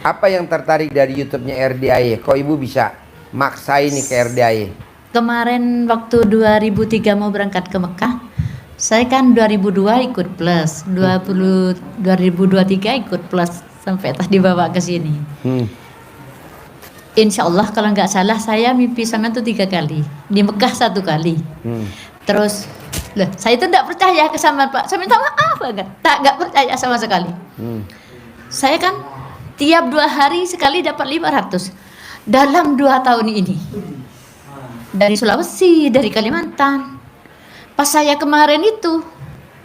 Apa yang tertarik dari YouTube-nya RDAY? Kok ibu bisa maksa ini ke RDAY? Kemarin waktu 2003 mau berangkat ke Mekah, saya kan 2002 ikut plus, 2023 ikut plus sampai tadi dibawa ke sini. Insya Allah kalau nggak salah saya mimpi sama itu 3 kali, di Mekah 1 kali. Terus, saya itu nggak percaya sama Pak. Saya minta maaf banget, nggak percaya sama sekali. Saya kan tiap 2 hari sekali dapat 500 dalam 2 tahun ini. Dari Sulawesi, dari Kalimantan. Pas saya kemarin itu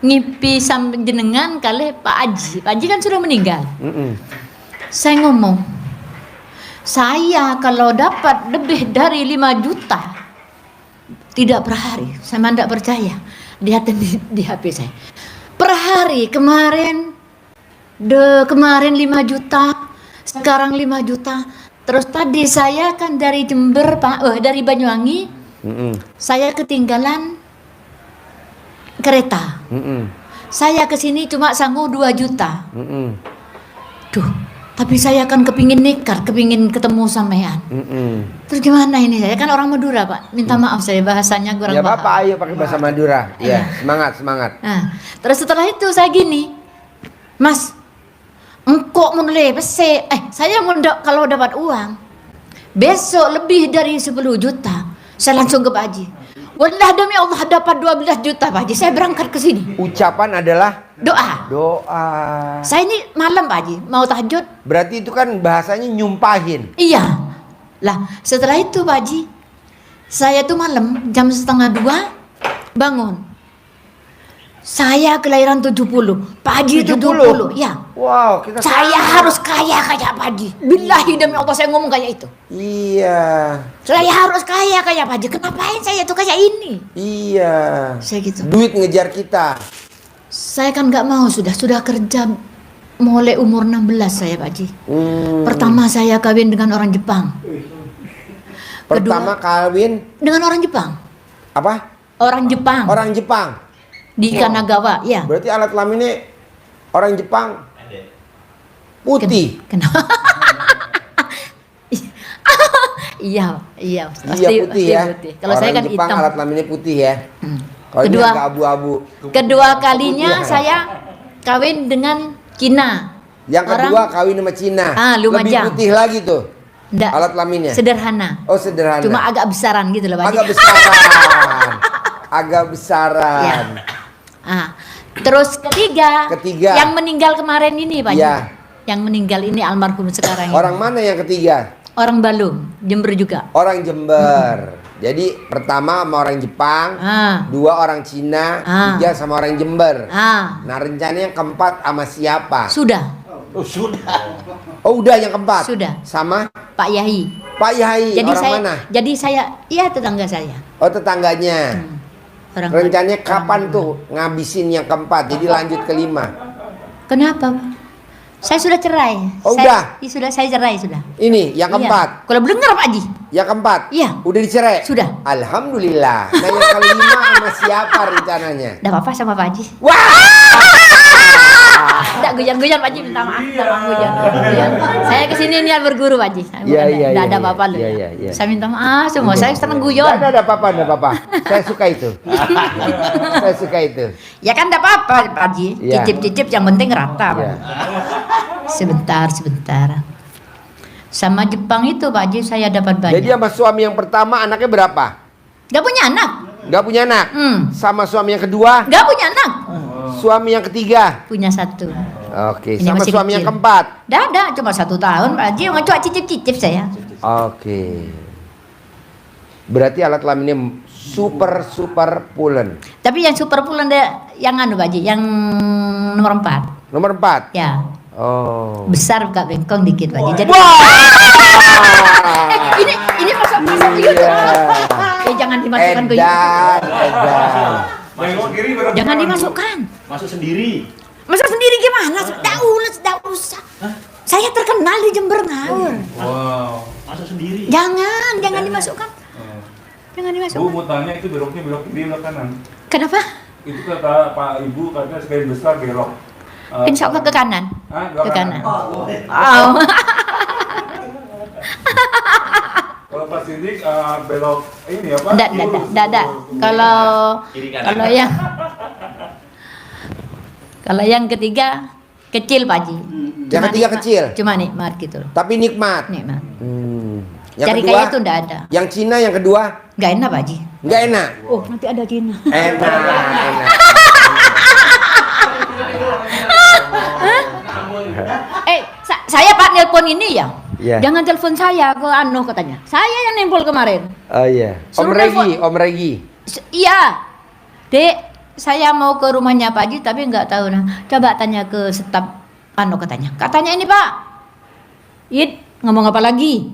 ngipi sampai jenengan kali Pak Haji. Pak Haji kan sudah meninggal. Saya ngomong, saya kalau dapat lebih dari 5 juta tidak per hari, saya tidak percaya. Lihat di HP saya. Per hari kemarin 5 juta, sekarang 5 juta. Terus tadi saya kan dari Jember, dari Banyuwangi, saya ketinggalan kereta. Saya kesini cuma sanggup 2 juta. Duh, tapi saya kan kepingin nekat, kepingin ketemu sampean. Terus gimana ini? Saya kan orang Madura, Pak. Minta maaf saya bahasanya kurang paham. Ya Bapak, ayo pakai bahasa Madura. Iya, semangat. Nah, terus setelah itu saya gini, Mas, engkau mulai bese, saya kalau dapat uang besok lebih dari 10 juta, saya langsung ke Pak Haji. Wallah demi Allah dapat 12 juta Pak Haji, saya berangkat ke sini. Ucapan adalah doa. Saya ini malam Pak Haji mau tahajud. Berarti itu kan bahasanya nyumpahin. Iya. Lah, setelah itu Pak Haji, saya tuh malam jam 1:30 bangun. Saya kelahiran 70, Pak Haji 70, ya. Wow, saya harus kaya kayak Pak Haji. Billahi demi Allah saya ngomong kayak itu. Iya. Saya harus kaya kayak Pak Haji. Kenapain saya tuh kayak ini? Iya. Saya gitu. Duit ngejar kita. Saya kan nggak mau, sudah kerja mulai umur 16 saya Pak Haji. Pertama saya kawin dengan orang Jepang. Pertama kawin dengan orang Jepang. Apa? Orang Jepang. Orang Jepang. Di Kanagawa, ya. Berarti alat kelaminnya orang Jepang putih. Kenapa? Iya putih ya. Putih. Kalau saya kan Jepang, hitam. alat kelaminnya putih ya. Kalau ini agak abu-abu. Kedua kalinya saya kawin dengan Cina. Yang kedua kawin sama Cina. Lumajang. Lebih putih lagi tuh. Nggak, alat kelaminnya. Sederhana. Oh, sederhana. Cuma agak besaran gitu loh, Pak. Agak besaran. Ya. Terus ketiga yang meninggal kemarin ini Pak. Ya. Yang meninggal ini almarhum sekarang. Orang mana yang ketiga? Orang Balung, Jember juga. Orang Jember. Jadi pertama sama orang Jepang, 2 orang Cina, 3 sama orang Jember. Nah rencananya yang keempat sama siapa? Sudah. Oh udah yang keempat. Sudah. Sama Pak Yahi. Pak Yahi. Jadi orang mana? Jadi saya, iya tetangga saya. Oh tetangganya. Rencananya kapan tuh ngabisin yang keempat? Jadi lanjut ke 5. Kenapa, Pak? Saya sudah cerai. Udah? Saya cerai sudah. Ini yang keempat? Kalau belum dengar Pak Haji. Yang keempat? Iya. Udah dicerai? Sudah. Alhamdulillah. Nah yang kelima sama siapa rencananya? Udah apa sama Pak Haji. Wah! Tidak guyon-guyon Pak Haji, minta maaf. Guyon. Saya kesini niat berguru Pak Haji. Iya. Tidak ada apa-apa loh. Iya. Saya minta maaf semua. Saya senang guyon. Tidak ada apa-apa. Saya suka itu. Saya suka itu. Ya kan tidak apa-apa Pak Haji. Cicip-cicip yang penting rata Pak. Sebentar. Sama Jepang itu Pak Haji saya dapat banyak. Jadi sama suami yang pertama anaknya berapa? Gak punya anak. Gak punya anak? Sama suami yang kedua? Gak punya anak. Suami yang ketiga? Punya 1. Oke. Sama suami yang keempat? Dah, cuma 1 tahun Pak Haji. Cuma cicip-cicip saya. Oke. Berarti alat kelaminnya super pulen. Tapi yang super pulen yang anu Pak Haji, yang nomor 4. Nomor 4? Ya. Oh. Besar Kak bengkong dikit Pak Haji. Jadi ini masuk YouTube. Jangan dimasukkan ke YouTube. Jangan dimasukkan. Masuk sendiri. Masuk sendiri gimana? Sudah usah. Saya terkenal di Jember ngawur. Wow. Masuk sendiri. Jangan dimasukkan. Jangan Bu dimasukkan. mau tanya itu belok kiri belok kanan. Kenapa? Itu kata Pak Ibu katanya sekali besar belok. Insya Allah ke kanan. Hah? Ke kanan. Oh. Pak Sidik belok ini apa? Enggak. Kalau yang ketiga kecil Pak Haji. Yang ketiga kecil. Cuma nikmat gitu loh. Tapi nikmat. Nikmat. Yang Cari kedua, kaya itu enggak ada. Yang Cina yang kedua Enggak enak Pak Haji. nggak enak. Oh, nanti ada Cina. Enak. Saya Pak nelpon ini ya. Iya. Jangan telepon saya ke katanya. Saya yang nempel kemarin. Oh iya. Om Regi. Iya. Dek, saya mau ke rumahnya Pak Haji tapi nggak tahu nah. Coba tanya ke staf katanya. Katanya ini Pak. Ngomong apa lagi?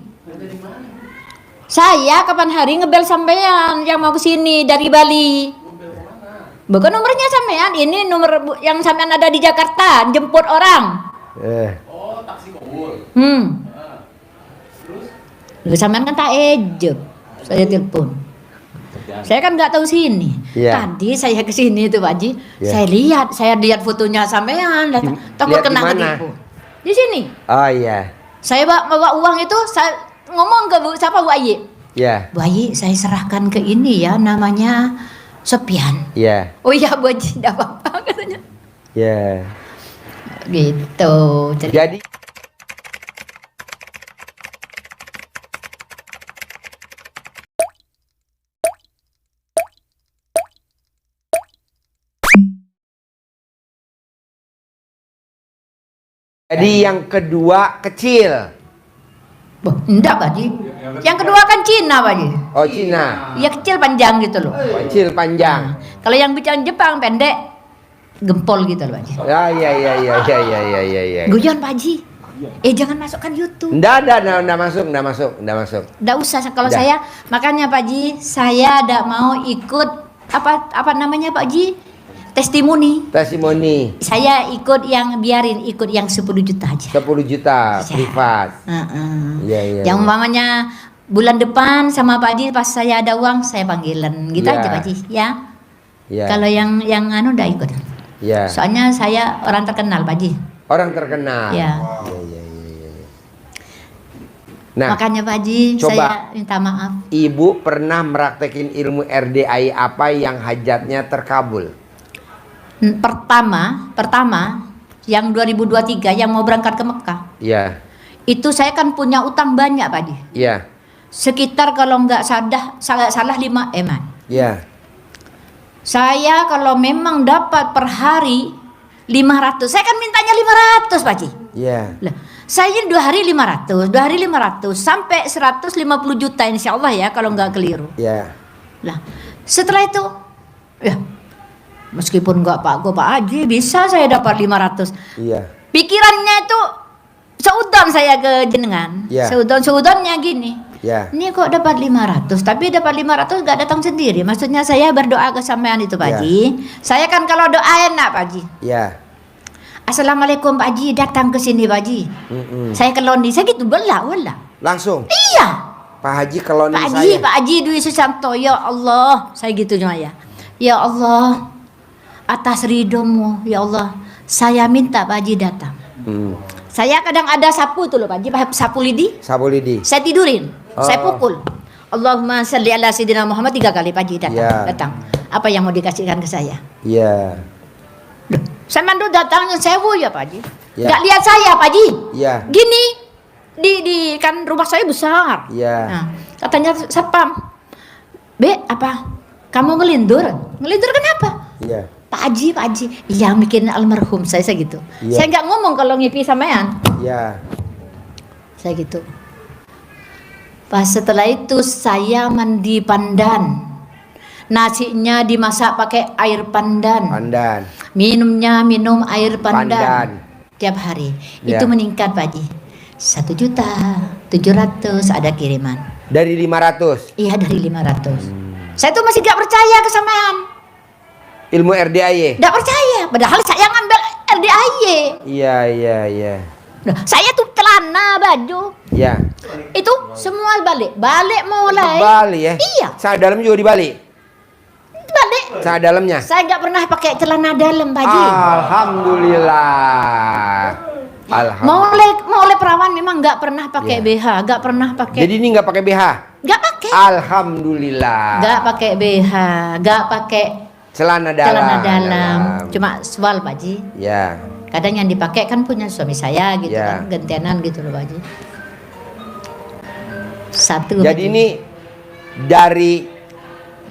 Saya kapan hari ngebel sampean yang mau ke sini dari Bali. Bukan nomornya sampean, ini nomor yang sampean ada di Jakarta, jemput orang. Oh, taksi Kobul. Lu sampean kan tak ejek. Saya telepon. Saya kan nggak tahu sini. Yeah. Tadi saya ke sini itu Pak Haji. Yeah. Saya lihat fotonya sampean, takut kena ketipu. Di sini. Oh iya. Saya bawa uang itu, saya ngomong ke siapa Bu Ayi. Ya. Bu Ayi, saya serahkan ke ini ya, namanya Sopian. Ya. Oh iya Bu Haji, tidak apa-apa katanya. Ya. Gitu. Jadi yang kedua kecil. Enggak Pak Haji. Yang kedua kan Cina Pak Haji. Oh Cina. Iya kecil panjang gitu loh. Kecil panjang. Kalau yang bicara Jepang pendek, gempol gitu loh Pak Haji. Ya. Guyon Pak Haji. Jangan masukkan YouTube. Nggak masuk. Nggak usah kalau saya, makanya Pak Haji, saya tidak mau ikut apa namanya Pak Haji? Testimoni. Saya ikut yang 10 juta aja. 10 juta privat. Iya. Yang umpamanya bulan depan sama Pak Haji pas saya ada uang saya panggilan gitu aja Pak Haji ya. Kalau yang udah ikut. Ya. Soalnya saya orang terkenal Pak Haji. Orang terkenal. Ya. Iya. Nah, makanya Pak Haji coba, saya minta maaf. Ibu pernah meraktekin ilmu RDI apa yang hajatnya terkabul? Pertama yang 2023 yang mau berangkat ke Mekah. Iya. Itu saya kan punya utang banyak Pak Haji. Iya. Sekitar kalau nggak salah 5 eman. Iya. Saya kalau memang dapat per hari 500, saya kan mintanya 500 Pak Haji. Iya. Lah, saya 2 hari 500 sampai 150 juta insya Allah ya kalau nggak keliru. Iya. Lah, setelah itu ya meskipun nggak Pak Haji bisa saya dapat 500. Iya. Pikirannya itu seudon saya ke jenengan. Iya. Seudonnya gini. Iya. Ini kok dapat 500, tapi dapat 500 nggak datang sendiri. Maksudnya saya berdoa ke sampean itu Pak Haji. Saya kan kalau doa enak Pak Haji. Iya. Assalamualaikum Pak Haji, datang ke sini Pak Haji. Saya ke Loni, saya gitu bela. Langsung. Iya. Pak Haji ke Loni saya. Pak Haji Dwi Susanto, ya Allah, saya gitu cuma ya. Ya Allah, atas ridhomu, ya Allah, saya minta Pak Haji datang. Saya kadang ada sapu tuh loh Pak Haji, sapu lidi. Saya tidurin, saya pukul. Allahumma sholli ala sayyidina Muhammad 3 kali Pak Haji datang. Apa yang mau dikasihkan ke saya? Iya. Saya mandu datangnya sewu ya Pak Haji. Ya. Nggak lihat saya Pak Haji. Iya. Gini, di kan rumah saya besar. Iya. Nah, katanya sapam, apa? Kamu ngelindur? Ngelindur kenapa? Iya. Pak Haji, iya mikirin almarhum saya gitu. Iya. Saya nggak ngomong kalau ngipi sampean. Iya. Saya gitu. Pas setelah itu saya mandi pandan. Nasinya dimasak pakai air pandan. Minumnya minum air pandan. Tiap hari. Ya. Itu meningkat Pak Haji. 1.700.000 ada kiriman. Dari 500? Iya dari 500. Saya tuh masih gak percaya ke sampean. Ilmu RDAY? Gak percaya. Padahal saya ngambil RDAY. Iya. Saya tuh celana, baju. Iya. Itu semua balik mulai. Balik ya? Iya. Saat dalam juga dibalik? Balik. Saat dalamnya? Saya nggak pernah pakai celana dalam Pak Haji. Alhamdulillah. Mau oleh perawan memang nggak pernah pakai Ya. BH, nggak pernah pakai. Jadi ini nggak pakai BH? Nggak pakai. Alhamdulillah. Nggak pakai BH, nggak pakai Celana dalam. celana dalam. Cuma swal Pak Haji. Ya. Kadang yang dipakai kan punya suami saya gitu Ya. kan, gantianan gitu loh Pak Haji. Satu. Jadi Pak Haji. ini dari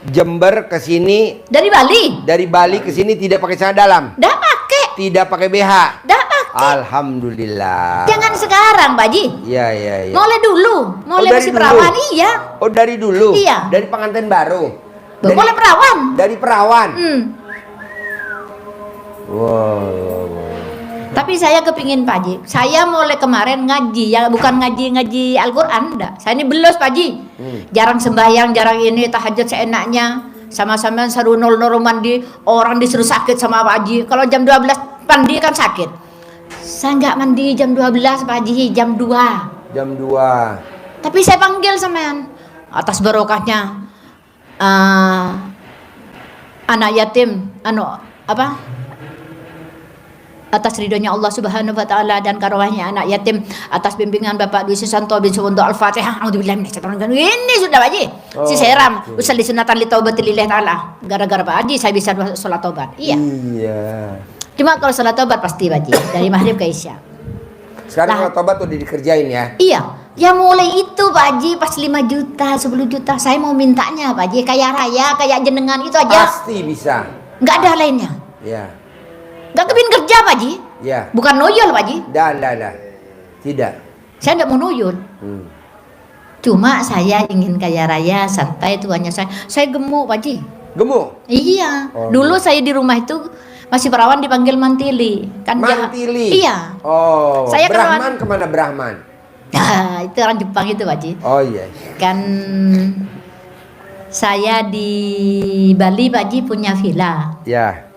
Jember ke sini, dari Bali. dari Bali ke sini tidak pakai celana dalam, Dah pakai, tidak pakai BH. dah pakai. Alhamdulillah. Jangan sekarang Pak Haji. Iya, iya, iya. Mulai dulu, mulai dari masih dulu? perawan, iya. Oh, dari dulu? Iya. Dari pengantin baru? Mulai perawan. Dari perawan? Hmm. Wow. Tapi saya kepingin Pak Haji, saya mulai kemarin ngaji, ya bukan ngaji Al-Quran, enggak. Saya ini belos Pak Haji, jarang sembahyang, jarang ini, tahajud seenaknya, sama-sama suruh nol mandi, orang disuruh sakit sama Pak Haji. Kalau jam 12 mandi kan sakit. Saya nggak mandi jam 12 Pak Haji, jam 2. Jam 2. Tapi saya panggil sampean atas barokahnya anak yatim, atas ridhonya Allah Subhanahu wa taala dan karomahnya anak yatim, atas bimbingan Bapak Dwi Susanto bin Suwondo Al-Fatihah. A'udzubillahi minasyaitonir rajim. Ini sudah Pak Haji. Si seram usalli sunatan li taubatilillah taala. Gara-gara Pak Haji saya bisa sholat taubat. Iya. Iya. Cuma kalau sholat taubat pasti Pak Haji dari maghrib ke isya. Sekarang Lah. kalau tobat udah dikerjain ya? Iya. Ya mulai itu Pak Haji pas 5 juta, 10 juta saya mau mintanya Pak Haji kaya raya, kayak jenengan itu aja. Pasti bisa. Nggak ada lainnya. Ya. Nggak kepingin kerja Pak Haji. Ya. Bukan noyol Pak Haji. Dah. Tidak. Saya nggak mau noyol. Cuma saya ingin kaya raya, santai itu hanya saya. Saya gemuk Pak Haji. Gemuk? Iya. Oh, Dulu saya di rumah itu masih perawan dipanggil Mantili. Kan Mantili? Iya. Oh. Saya Brahman kemana Brahman? Nah, itu orang Jepang itu Pak Haji. Oh iya. Kan saya di Bali Pak Haji punya villa. Ya.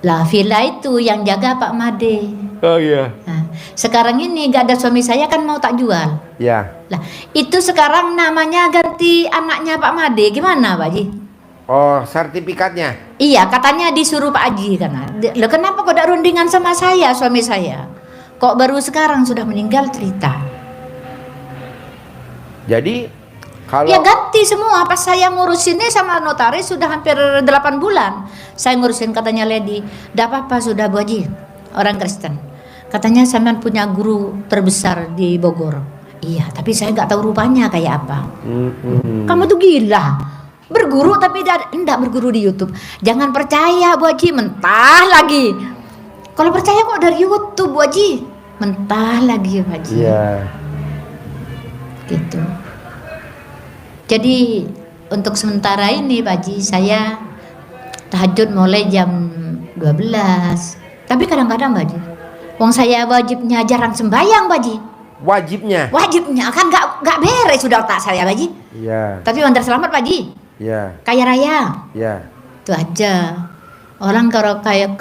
Lah villa itu yang jaga Pak Made. Oh iya. Nah, sekarang ini gak ada suami saya kan mau tak jual. Ya. Lah itu sekarang namanya ganti anaknya Pak Made. Gimana Pak Haji? Oh, sertifikatnya? Iya katanya disuruh Pak Haji karena. Loh kenapa kok tidak rundingan sama saya suami saya? Kok baru sekarang sudah meninggal cerita? Jadi kalau Ya ganti semua. Pas saya ngurusinnya sama notaris sudah hampir 8 bulan. Saya ngurusin katanya Lady, "Tidak apa-apa sudah Bu Haji." Orang Kristen. Katanya sampean punya guru terbesar di Bogor. Iya, tapi saya nggak tahu rupanya kayak apa. Kamu tuh gila. Berguru tapi enggak berguru di YouTube. Jangan percaya Bu Haji, mentah lagi. Kalau percaya kok dari YouTube Bu Haji. Mentah lagi Bu Haji. Iya. Gitu. Jadi untuk sementara ini Pak Haji saya tahajud mulai jam 12. Tapi kadang-kadang Pak Haji, wong saya wajibnya jarang sembahyang Pak Haji. Wajibnya? Wajibnya kan nggak beres sudah otak saya Pak Haji. Iya. Tapi antar selamat Pak Haji. Iya. Kaya raya. Iya. Itu aja. Orang kalau kaya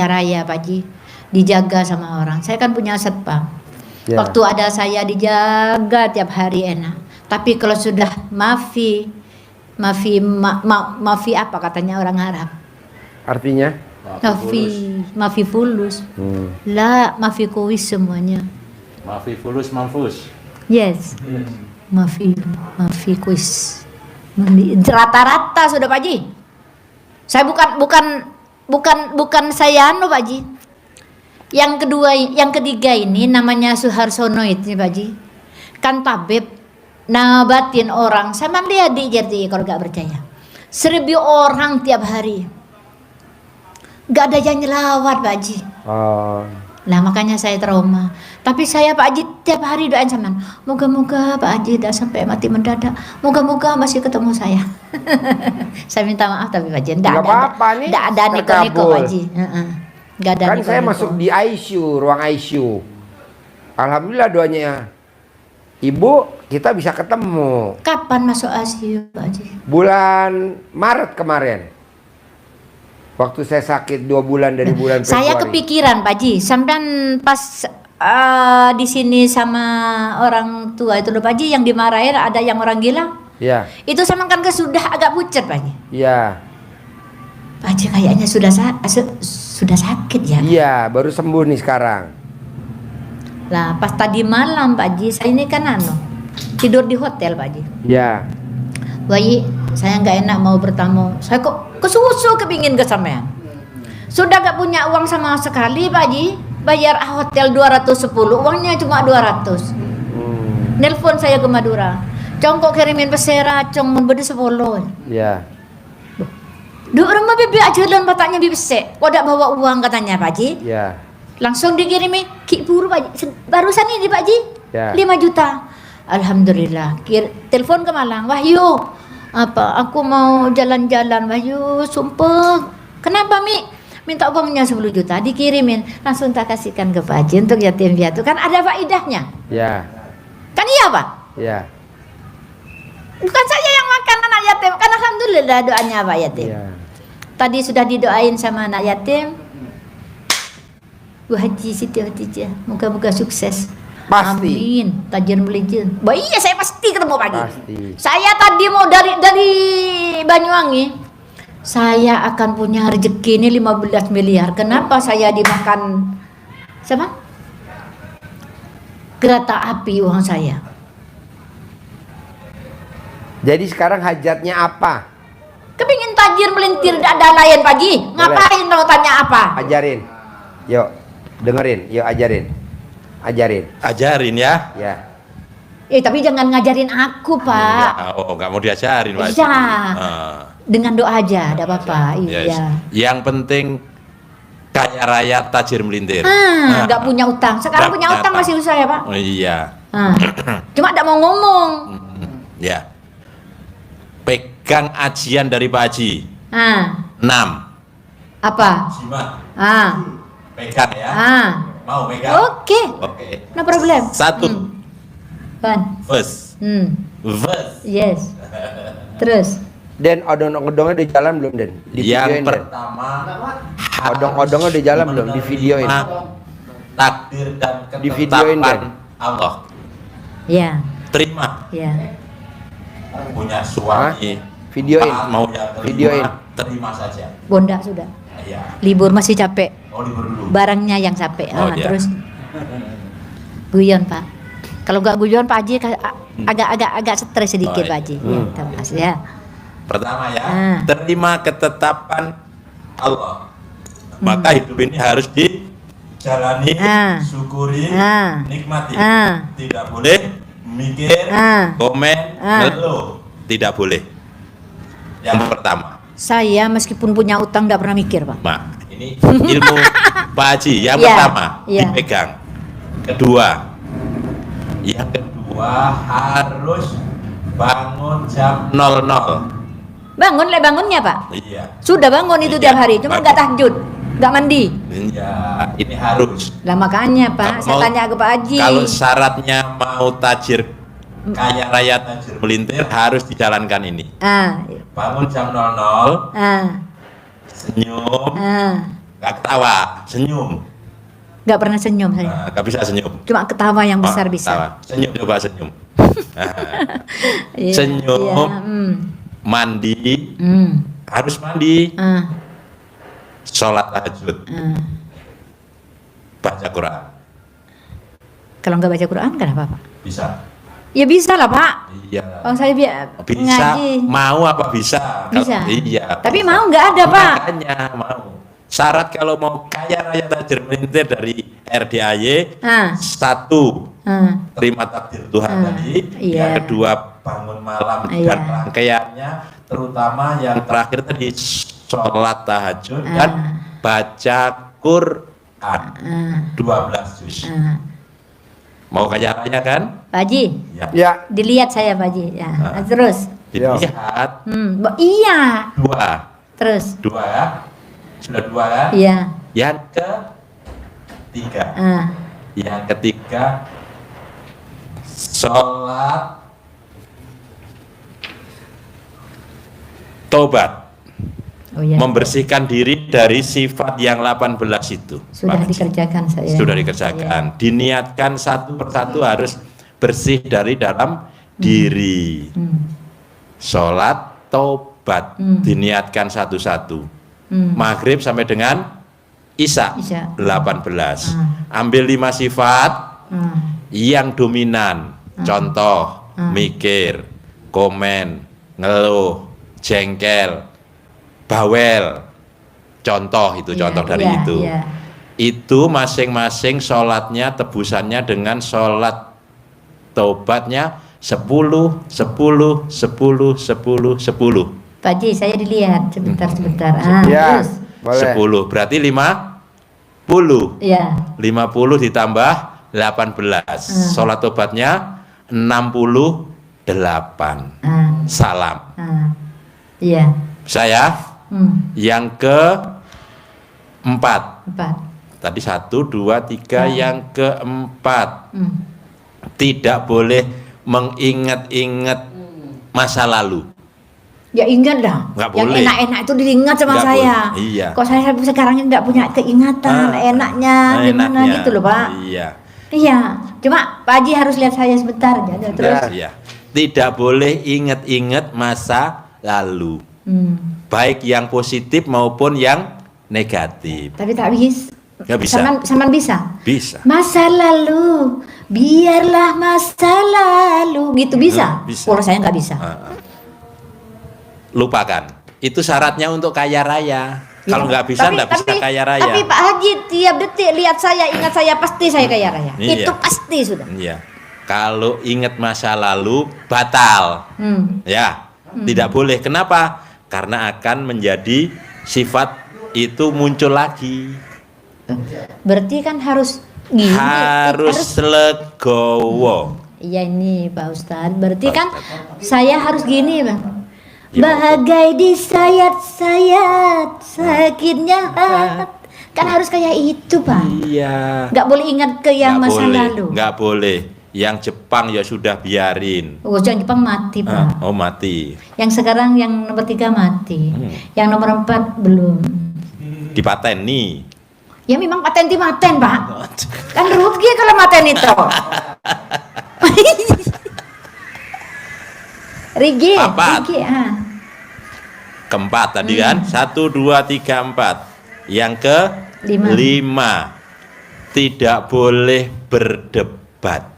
raya Pak Haji dijaga sama orang. Saya kan punya satpam. Ya. Waktu ada saya dijaga tiap hari enak. Tapi kalau sudah mafi apa katanya orang Arab? Artinya? Mafi fulus. La mafi kuis semuanya. Mafi fulus manfus. Yes. Mafi kuis. Rata-rata sudah Pak Haji. Saya bukan saya Pak Haji. Yang ketiga ini namanya Suharsono itu Pak Haji. Kan tabib nabatin orang. Sama dia jadi kalau nggak percaya. 1000 orang tiap hari. Nggak ada yang nyelawat Pak Haji. Oh. Lah makanya saya trauma. Tapi saya Pak Haji tiap hari doain sama. Moga-moga Pak Haji tidak sampai mati mendadak. Moga-moga masih ketemu saya. Saya minta maaf tapi Pak Haji Nggak apa-apa nih. Nggak ada neko-neko Pak Haji. Nggak ada Kan neko-neko. saya masuk di ICU, ruang ICU. Alhamdulillah doanya Ibu, kita bisa ketemu. Kapan masuk ICU Pak Haji? Bulan Maret kemarin. Waktu saya sakit 2 bulan dari bulan Februari. Saya kepikiran Pak Haji, sampean pas di sini sama orang tua itu loh Pak Haji yang dimarahin ada yang orang gila. Iya. Itu sama kan sudah agak pucat Pak Haji. Iya. Pak Haji kayaknya sudah sakit ya. Iya, baru sembuh nih sekarang. Lah pas tadi malam Pak Haji, saya ini kan tidur di hotel Pak Haji. Ya. Bayi, saya nggak enak mau bertamu. Saya kok kesusu kepingin ke sampean. Sudah gak punya uang sama sekali Pak Haji. Bayar hotel 210, uangnya cuma 200. Nelpon saya ke Madura. Cong kok kirimin pesera, cong membeli 10. Ya. Duh rumah bibi aja dan bataknya bibi sek. Kok tak bawa uang katanya Pak Haji. Ya. Langsung dikirimi ki buru Pak Haji. Barusan ini Pak Haji. Ya. 5 juta. Alhamdulillah. Telepon ke Malang. Wahyu, aku mau jalan-jalan Wahyu, sumpah. Kenapa Mi? Minta uangnya 10 juta dikirimin. Langsung tak kasihkan ke Pak Haji untuk yatim piatu. Kan ada faedahnya. Ya. Kan iya Pak? Ya. Bukan saya yang makan anak yatim. Kan alhamdulillah doanya Pak yatim. Ya. Tadi sudah didoain sama anak yatim. Bu Haji Siti Khadijah, moga-moga sukses. Pasti. Amin. Tajir melintir. Bah iya saya pasti ketemu pagi. Pasti. Saya tadi mau dari Banyuwangi. Saya akan punya rezeki ini 15 miliar. Kenapa saya dimakan siapa? Kereta api uang saya. Jadi sekarang hajatnya apa? Kepingin tajir melintir ada lain pagi. Ngapain mau tanya apa? Ajarin. Yuk, dengerin. Yuk ajarin. Ajarin. Ajarin ya. Ya. Tapi jangan ngajarin aku, Pak. Nggak mau diajarin, Pak. Iya. Dengan doa aja, ada apa-apa. Yes. Iya. Yang penting kaya raya tajir melintir. Nggak punya utang. Sekarang punya utang masih usah ya, Pak? Oh, iya. Cuma nggak mau ngomong. Ya. Pegang ajian dari Pak Haji. 6. Apa? Simak. Pegang ya. Mau pegang? Oke. No problem. 1. First. First. Yes. Terus. Den, odong-odongnya di jalan belum, Den? Di Yang videoin, pertama, odong-odongnya di jalan belum? Di videoin. Takdir dan Di videoin, Den. ketetapan Allah. Ya. Terima. Ya. Punya suami. Videoin. Mau yang terima, Videoin. terima saja. Bonda sudah. Ya. Libur masih capek. Oh, libur dulu. Barangnya yang capek. Oh, iya. Terus. Guyon, Pak. Kalau nggak guyon Pak Haji agak stres sedikit Pak Haji. Ya, terima kasih ya. Pertama ya, terima ketetapan Allah. Maka hidup ini harus dijalani, syukuri, nikmati. Tidak boleh mikir, komen, ngeluh. Tidak boleh. Yang pertama. Saya meskipun punya utang nggak pernah mikir Pak. Mak, ini ilmu Pak Haji. Yang pertama dipegang. Yang kedua harus bangun jam 00. Bangunnya Pak? Iya. Sudah bangun itu tiap hari, cuma nggak tahajud, nggak mandi. Iya, ini harus. Lah makanya Pak, saya tanya ke Pak Haji. Kalau syaratnya mau tajir kaya raya tajir melintir harus dijalankan ini. Bangun jam 00. Senyum. Nggak ketawa, senyum. Nggak pernah senyum saya. Nggak bisa senyum. Cuma ketawa yang besar bisa. Ketawa. Senyum, coba senyum. Senyum. Mandi. Harus mandi. Sholat tahajud. Baca Quran. Kalau nggak baca Quran kenapa Pak? Bisa. Ya bisa lah Pak. Iya. Oh saya bisa. ngaji. Mau apa bisa? Bisa. Iya. Tapi mau nggak ada Pak. Makanya mau. Syarat kalau mau kaya raya tajir melintir dari RDAY, 1 terima takdir Tuhan tadi, yang kedua bangun malam dan rangkaiannya, terutama yang terakhir tadi sholat tahajud dan baca Quran 12 juz. Mau kaya raya kan? Pak Haji, Ya. dilihat saya Pak Haji. Ya. Terus. Dilihat. Iya. 2. Terus. 2 ya. Sudah 2 kan? Iya. Yang ketiga. Yang ketiga sholat tobat. Membersihkan diri dari sifat yang 18 itu. Sudah dikerjakan saya. Sudah dikerjakan. Diniatkan satu persatu harus bersih dari dalam diri. Sholat tobat diniatkan satu-satu. Maghrib sampai dengan Isya 18. Ambil 5 sifat Yang dominan, contoh, mikir, komen, ngeluh, jengkel, bawel. Contoh itu, contoh dari itu. Itu masing-masing sholatnya, tebusannya dengan sholat taubatnya 10, 10, 10, 10, 10. Pak Haji, saya dilihat sebentar. Ya, Terus. boleh. 10, berarti 50. Ya. 50 ditambah 18. Sholat taubatnya 68. Salam. Iya. Saya yang keempat. 4. Tadi 1, 2, 3, yang keempat. Tidak boleh mengingat-ingat masa lalu. Ya ingat dah. Nggak Yang boleh. enak-enak itu diingat sama Nggak saya. boleh. Iya. Kok saya sekarang ini tidak punya keingatan enaknya gimana gitu loh Pak. Iya. Iya. Cuma Pak Haji harus lihat saya sebentar aja terus. Iya. Tidak boleh ingat-ingat masa lalu. Baik yang positif maupun yang negatif. Tapi tak bisa. Nggak bisa. Saman bisa. Bisa. Masa lalu, biarlah masa lalu, gitu bisa. Bisa. Kalau saya nggak bisa. Lupakan. Itu syaratnya untuk kaya raya. Kalau nggak bisa, nggak bisa kaya raya. Tapi Pak Haji tiap detik lihat saya, ingat saya, pasti saya kaya raya. Iya. Itu pasti sudah. Iya. Kalau ingat masa lalu batal. Ya, tidak boleh. Kenapa? Karena akan menjadi sifat itu muncul lagi. Berarti kan harus gini. Harus legowo. Iya ini Pak Ustadz. Berarti kan saya harus gini Bang. Ya, Bagai disayat-sayat sakitnya kan harus kayak itu Pak. Iya. Nggak boleh ingat ke yang masa lalu. Nggak boleh. Yang Jepang ya sudah biarin. Oh, yang Jepang mati Pak. Oh mati. Yang sekarang yang nomor 3 mati. Yang nomor 4 belum. Dipateni. Ya memang paten Pak. Kan rugi kalau maten itu. Rigi. Keempat tadi kan 1, 2, 3, 4. Yang ke 5. Tidak boleh berdebat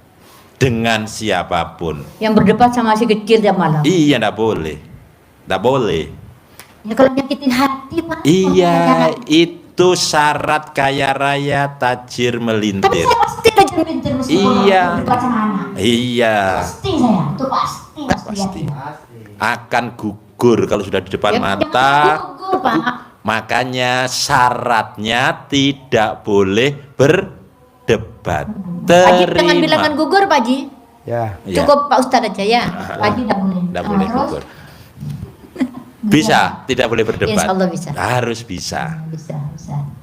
dengan siapapun. Yang berdebat sama si kecil jam malam. Iya, enggak boleh. Enggak boleh. Ya kalau nyakitin hati Pak. Iya, itu syarat kaya raya tajir Tapi melintir. saya pasti tajir melintir Iya. berdebat sama anak. Iya. Pasti saya, itu pasti. Pasti. Akan gugur kalau sudah di depan mata. Gugur, Pak. Makanya syaratnya tidak boleh berdebat. Pak Haji jangan bilangan gugur Pak Haji. Ya. Cukup Pak Ustadz aja ya. Pak Haji tidak boleh. Tidak boleh Terus? gugur. Bisa, tidak boleh berdebat. Insya Allah bisa. Harus bisa. Bisa.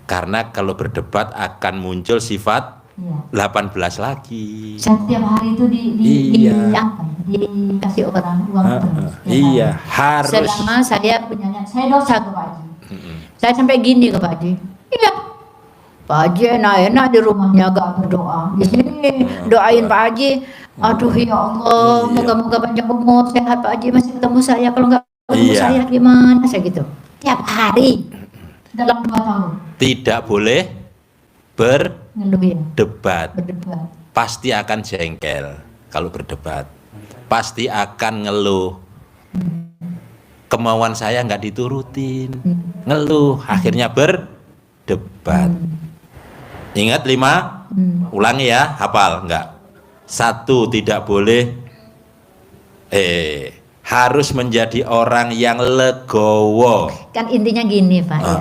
Karena kalau berdebat akan muncul sifat 18 lagi. Setiap hari itu dikasih orang uang terus. Iya, harus. Selama saya punya saya dosa ke Pak Haji. Saya sampai gini ke Pak Haji. Iya. Pak Haji enak-enak di rumahnya gak berdoa. Di sini doain Pak Haji. Aduh ya Allah, moga-moga panjang umur, sehat Pak Haji masih ketemu saya. Kalau nggak ketemu saya gimana? Saya gitu. Tiap hari dalam 2 tahun. Tidak boleh berdebat. Pasti akan jengkel kalau berdebat. Pasti akan ngeluh. Kemauan saya nggak diturutin. Ngeluh, akhirnya berdebat. Ingat 5? Ulangi ya, hafal enggak? 1, tidak boleh harus menjadi orang yang legowo. Kan intinya gini Pak ya.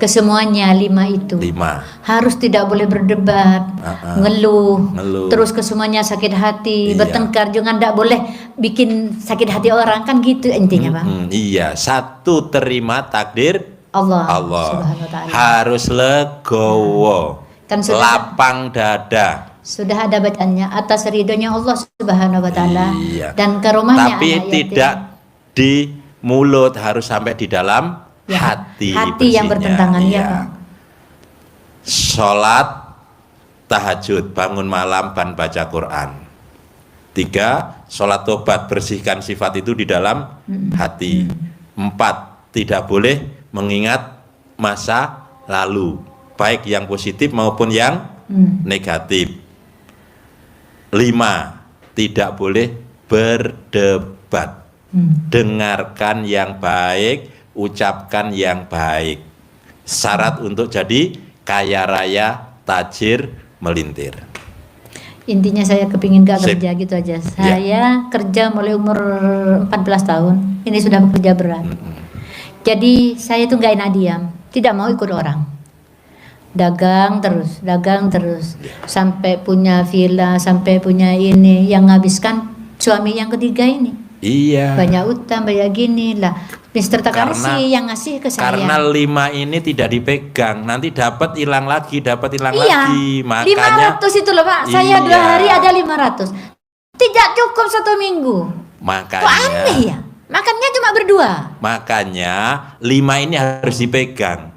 Kesemuanya 5 itu. 5. Harus tidak boleh berdebat, ngeluh. Terus kesemuanya sakit hati, Iya. bertengkar, jangan tidak boleh bikin sakit hati orang, kan gitu intinya Pak. Iya, 1 terima takdir Allah. Allah. Subhanahu wa ta'ala. Harus legowo. Kan Lapang dada. Sudah ada bacaannya atas ridhonya Allah Subhanahu wa taala Iya. dan karomahnya Tapi tidak di mulut, harus sampai di dalam hati yang bersihnya. bertentangan ya Pak. Sholat tahajud, bangun malam dan baca Quran. 3, sholat tobat, bersihkan sifat itu di dalam hati. 4, tidak boleh mengingat masa lalu, baik yang positif maupun yang negatif. 5, tidak boleh berdebat. Dengarkan yang baik, ucapkan yang baik. Syarat untuk jadi kaya raya, tajir, melintir. Intinya saya kepingin gak kerja gitu aja. Saya kerja mulai umur 14 tahun. Ini sudah bekerja berat. Jadi saya itu gak enak diam. Tidak mau ikut orang. Dagang terus. Sampai punya villa, sampai punya ini. Yang ngabiskan suami yang ketiga ini. Iya. Banyak utang, banyak gini lah. Mister Takamsi yang ngasih ke saya. Karena 5 ini tidak dipegang, nanti dapat hilang lagi. Iya, Makanya 500 itu loh Pak. Saya 2 hari ada 500. Tidak cukup 1 minggu. Makanya. Kok aneh ya? Makannya cuma berdua. Makanya 5 ini harus dipegang.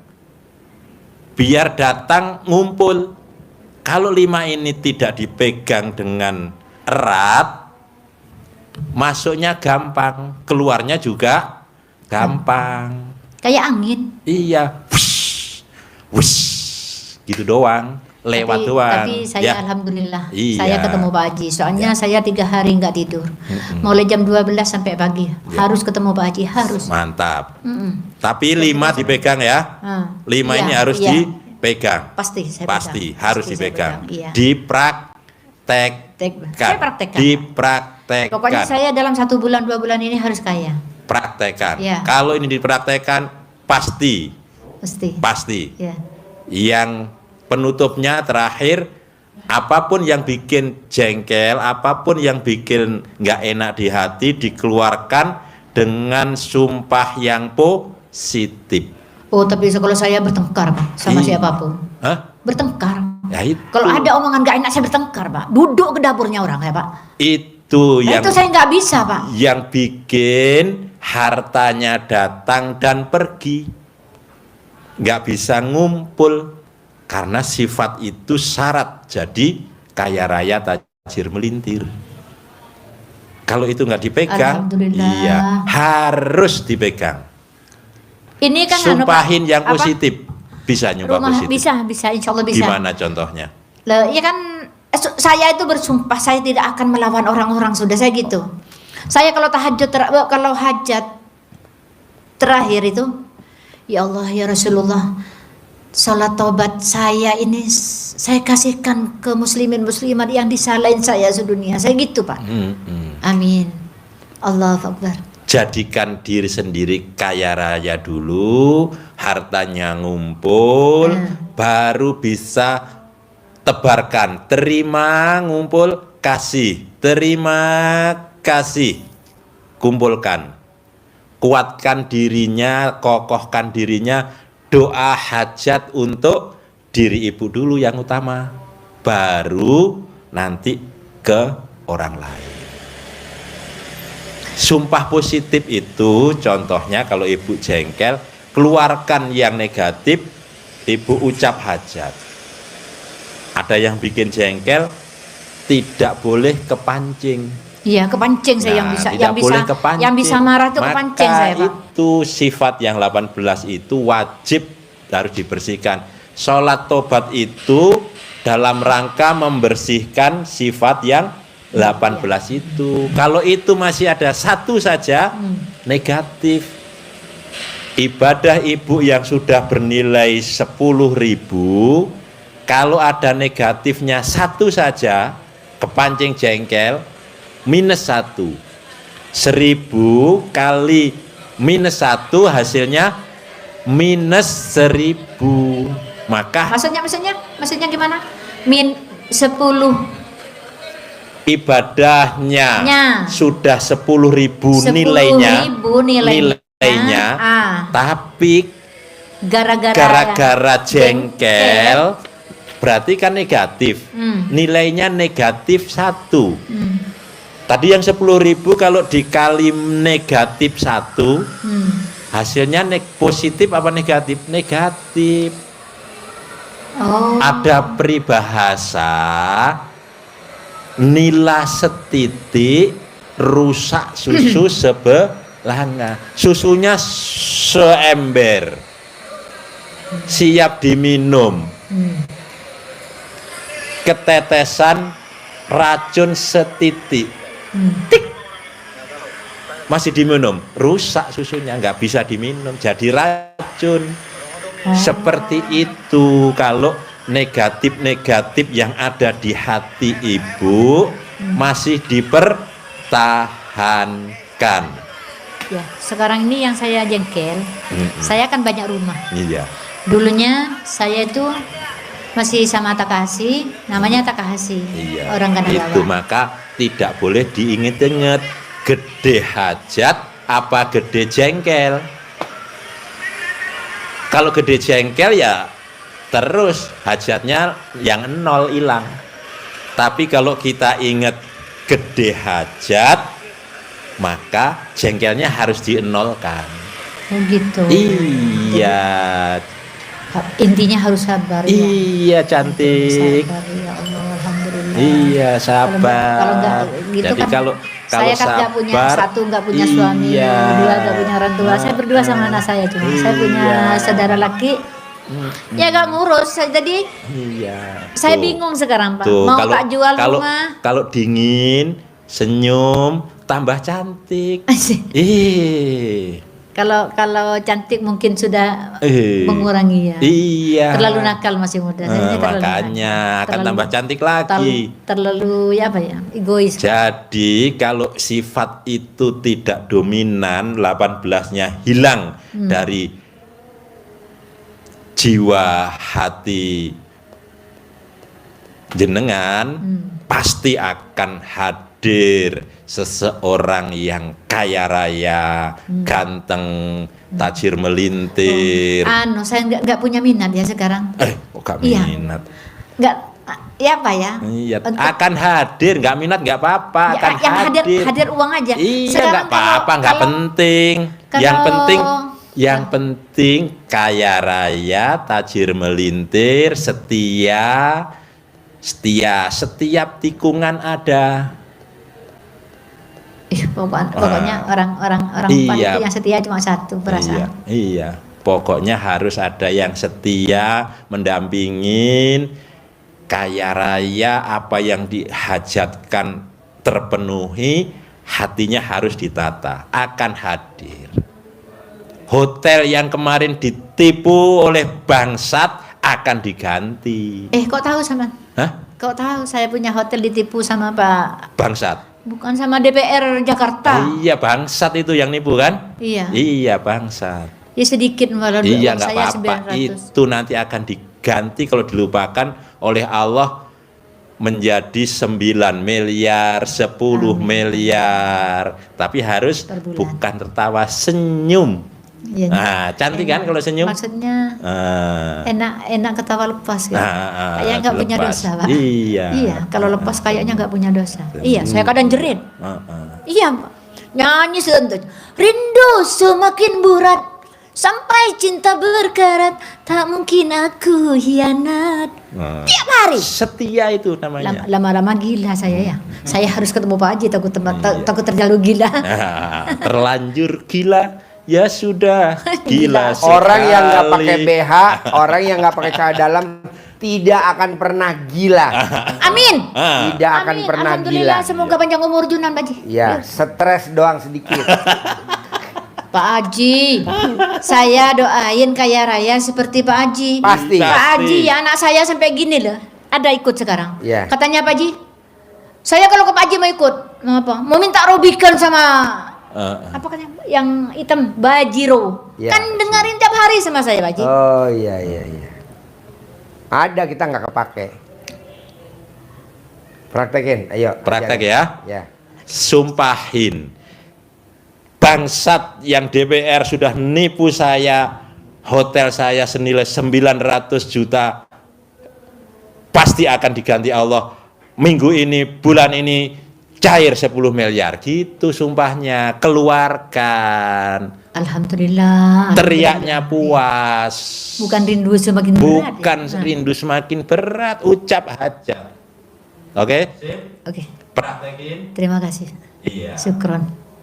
Biar datang ngumpul. Kalau 5 ini tidak dipegang dengan erat, masuknya gampang, keluarnya juga gampang. Kayak angin. Iya. Wush, gitu doang, lewat doang. Tapi saya alhamdulillah, Iya. saya ketemu Pak Haji. Soalnya saya 3 hari nggak tidur. Mulai jam 12 sampai pagi. Harus ketemu Pak Haji, harus. Mantap. Tapi 5 dipegang ya. 5 ini harus dipegang. Pasti, saya Pasti pegang. harus Pasti saya dipegang. pegang, iya. Dipraktekkan. Saya praktekkan. Dipraktekkan. Pokoknya saya dalam 1 bulan 2 bulan ini harus kaya. Praktekkan. Iya. Kalau ini dipraktekkan pasti. Pasti. Ya. Yang penutupnya terakhir, apapun yang bikin jengkel, apapun yang bikin nggak enak di hati, dikeluarkan dengan sumpah yang positif. Oh, tapi kalau saya bertengkar Pak sama siapapun. Hah? Bertengkar. Ya itu. Kalau ada omongan gak enak saya bertengkar Pak. Duduk ke dapurnya orang ya Pak. Itu yang itu saya nggak bisa Pak. Yang bikin hartanya datang dan pergi. Nggak bisa ngumpul. Karena sifat itu syarat jadi kaya raya, tajir, melintir. Kalau itu nggak dipegang, iya harus dipegang. Ini kan sumpahin yang positif. Bisa nyumpah positif. Bisa, insya Allah bisa. Gimana contohnya? Ya kan, saya itu bersumpah saya tidak akan melawan orang-orang, sudah saya gitu. Saya kalau kalau hajat terakhir itu, ya Allah ya Rasulullah, salat taubat saya ini saya kasihkan ke muslimin muslimat yang disalahin saya sedunia. Saya gitu Pak. Amin. Allahu Akbar. Jadikan diri sendiri kaya raya dulu, hartanya ngumpul, baru bisa tebarkan. Terima, ngumpul, kasih. Terima, kasih. Kumpulkan. Kuatkan dirinya, kokohkan dirinya. Doa hajat untuk diri ibu dulu yang utama. Baru nanti ke orang lain. Sumpah positif itu contohnya kalau ibu jengkel, keluarkan yang negatif, ibu ucap hajat. Ada yang bikin jengkel, tidak boleh kepancing. Iya, kepancing saya yang bisa marah itu kepancing saya Pak. Itu sifat yang 18 itu wajib harus dibersihkan. Sholat tobat itu dalam rangka membersihkan sifat yang 18 itu. Kalau itu masih ada satu saja negatif, ibadah ibu yang sudah bernilai 10.000, kalau ada negatifnya satu saja, kepancing jengkel, minus 1. 1000 kali minus 1 hasilnya minus 1000. Maka maksudnya gimana? 10 ibadahnya sudah 10.000 nilainya, tapi gara-gara jengkel berarti kan negatif, nilainya negatif 1. Tadi yang 10.000 kalau dikali negatif 1, hasilnya positif apa negatif? Negatif. Ada peribahasa, nila setitik rusak susu sebelanga. Susunya seember, siap diminum. Ketetesan racun setitik, tik, masih diminum, rusak susunya, nggak bisa diminum, jadi racun. Seperti itu. Kalau negatif-negatif yang ada di hati ibu masih dipertahankan. Ya, sekarang ini yang saya jengkel, saya kan banyak rumah. Iya. Dulunya saya itu masih sama Takahashi, namanya Takahashi. Iya. Orang Kanagawa. Itu maka tidak boleh diinget-inget. Gede hajat apa gede jengkel? Kalau gede jengkel ya terus hajatnya yang nol hilang. Tapi kalau kita ingat gede hajat, maka jengkelnya harus dienolkan. Oh gitu. Iya. Intinya harus sabar ya. Iya cantik. Sabar ya Allah, alhamdulillah. Iya sabar. Kalau enggak gitu. Jadi kan kalau saya kan nggak punya satu, nggak punya suami, dua nggak punya orang tua. Saya berdua sama anak saya cuma. Saya punya saudara laki. Ya gak ngurus, jadi saya bingung sekarang Pak. Mau tak jual rumah. Kalau dingin, senyum, tambah cantik. Kalau cantik mungkin sudah mengurangi ya. Iya. Terlalu nakal masih muda. Makanya akan tambah cantik lagi. Terlalu ya apa ya, egois. Jadi kalau sifat itu tidak dominan, 18-nya hilang dari jiwa hati jenengan, pasti akan hadir seseorang yang kaya raya, ganteng, tajir melintir. Saya nggak punya minat ya sekarang. Kok gak minat? Nggak, ya apa ya? Iya, akan hadir, nggak minat nggak apa-apa, akan hadir uang aja. Iya, nggak apa-apa, nggak penting. Yang penting kaya raya, tajir melintir, setia, setiap tikungan ada. Pokoknya orang itu yang setia cuma satu perasaan. Iya, pokoknya harus ada yang setia, mendampingin, kaya raya, apa yang dihajatkan terpenuhi, hatinya harus ditata, akan hadir. Hotel yang kemarin ditipu oleh bangsat akan diganti. Kok tahu sama? Hah? Kok tahu saya punya hotel ditipu sama Pak bangsat? Bukan sama DPR Jakarta. Iya, bangsat itu yang nipu kan? Iya. Iya, bangsat. Ya sedikit malah. Iya, nggak apa-apa. Itu nanti akan diganti kalau dilupakan oleh Allah menjadi 9 miliar, 10 miliar. Tapi harus bukan tertawa, senyum. Ya, cantik kan kalau senyum? Maksudnya enak ketawa lepas gitu. Kayak nggak punya dosa Pak. Iya. Kalau lepas kayaknya nggak punya dosa. Iya. Saya kadang jerit. Iya Pak. Nyanyi sebentar. Rindu semakin berat sampai cinta berkarat, tak mungkin aku hianat. Tiap hari. Setia itu namanya. Lama-lama gila saya ya. Saya harus ketemu Pak Haji, takut terlalu gila. Terlanjur gila. Ya sudah, gila sekali. Orang yang nggak pakai BH, orang yang nggak pakai celana dalam tidak akan pernah gila. Amin. Tidak akan pernah gila. Semoga panjang umur Junan Pak Haji. Ya, stres doang sedikit. Pak Haji, saya doain kaya raya seperti Pak Haji. Pasti. Pak Haji ya, anak saya sampai gini loh. Ada ikut sekarang. Ya. Katanya Pak Haji, saya kalau ke Pak Haji mau ikut, mau apa? Mau minta robikan sama apa kan yang hitam Bajiro. Ya. Kan dengerin tiap hari sama saya Pak Haji. Oh iya. Ada, kita nggak kepake. Praktekin, ayo. Praktek ya. Ya. Sumpahin. Bangsat yang DPR sudah nipu saya, hotel saya senilai 900 juta. Pasti akan diganti Allah. Minggu ini, bulan ini cair 10 miliar gitu sumpahnya, keluarkan. Alhamdulillah. Teriaknya puas. Bukan rindu semakin berat. Bukan rindu semakin berat, ucap hajat. Oke? Oke. Praktekin. Terima kasih. Iya.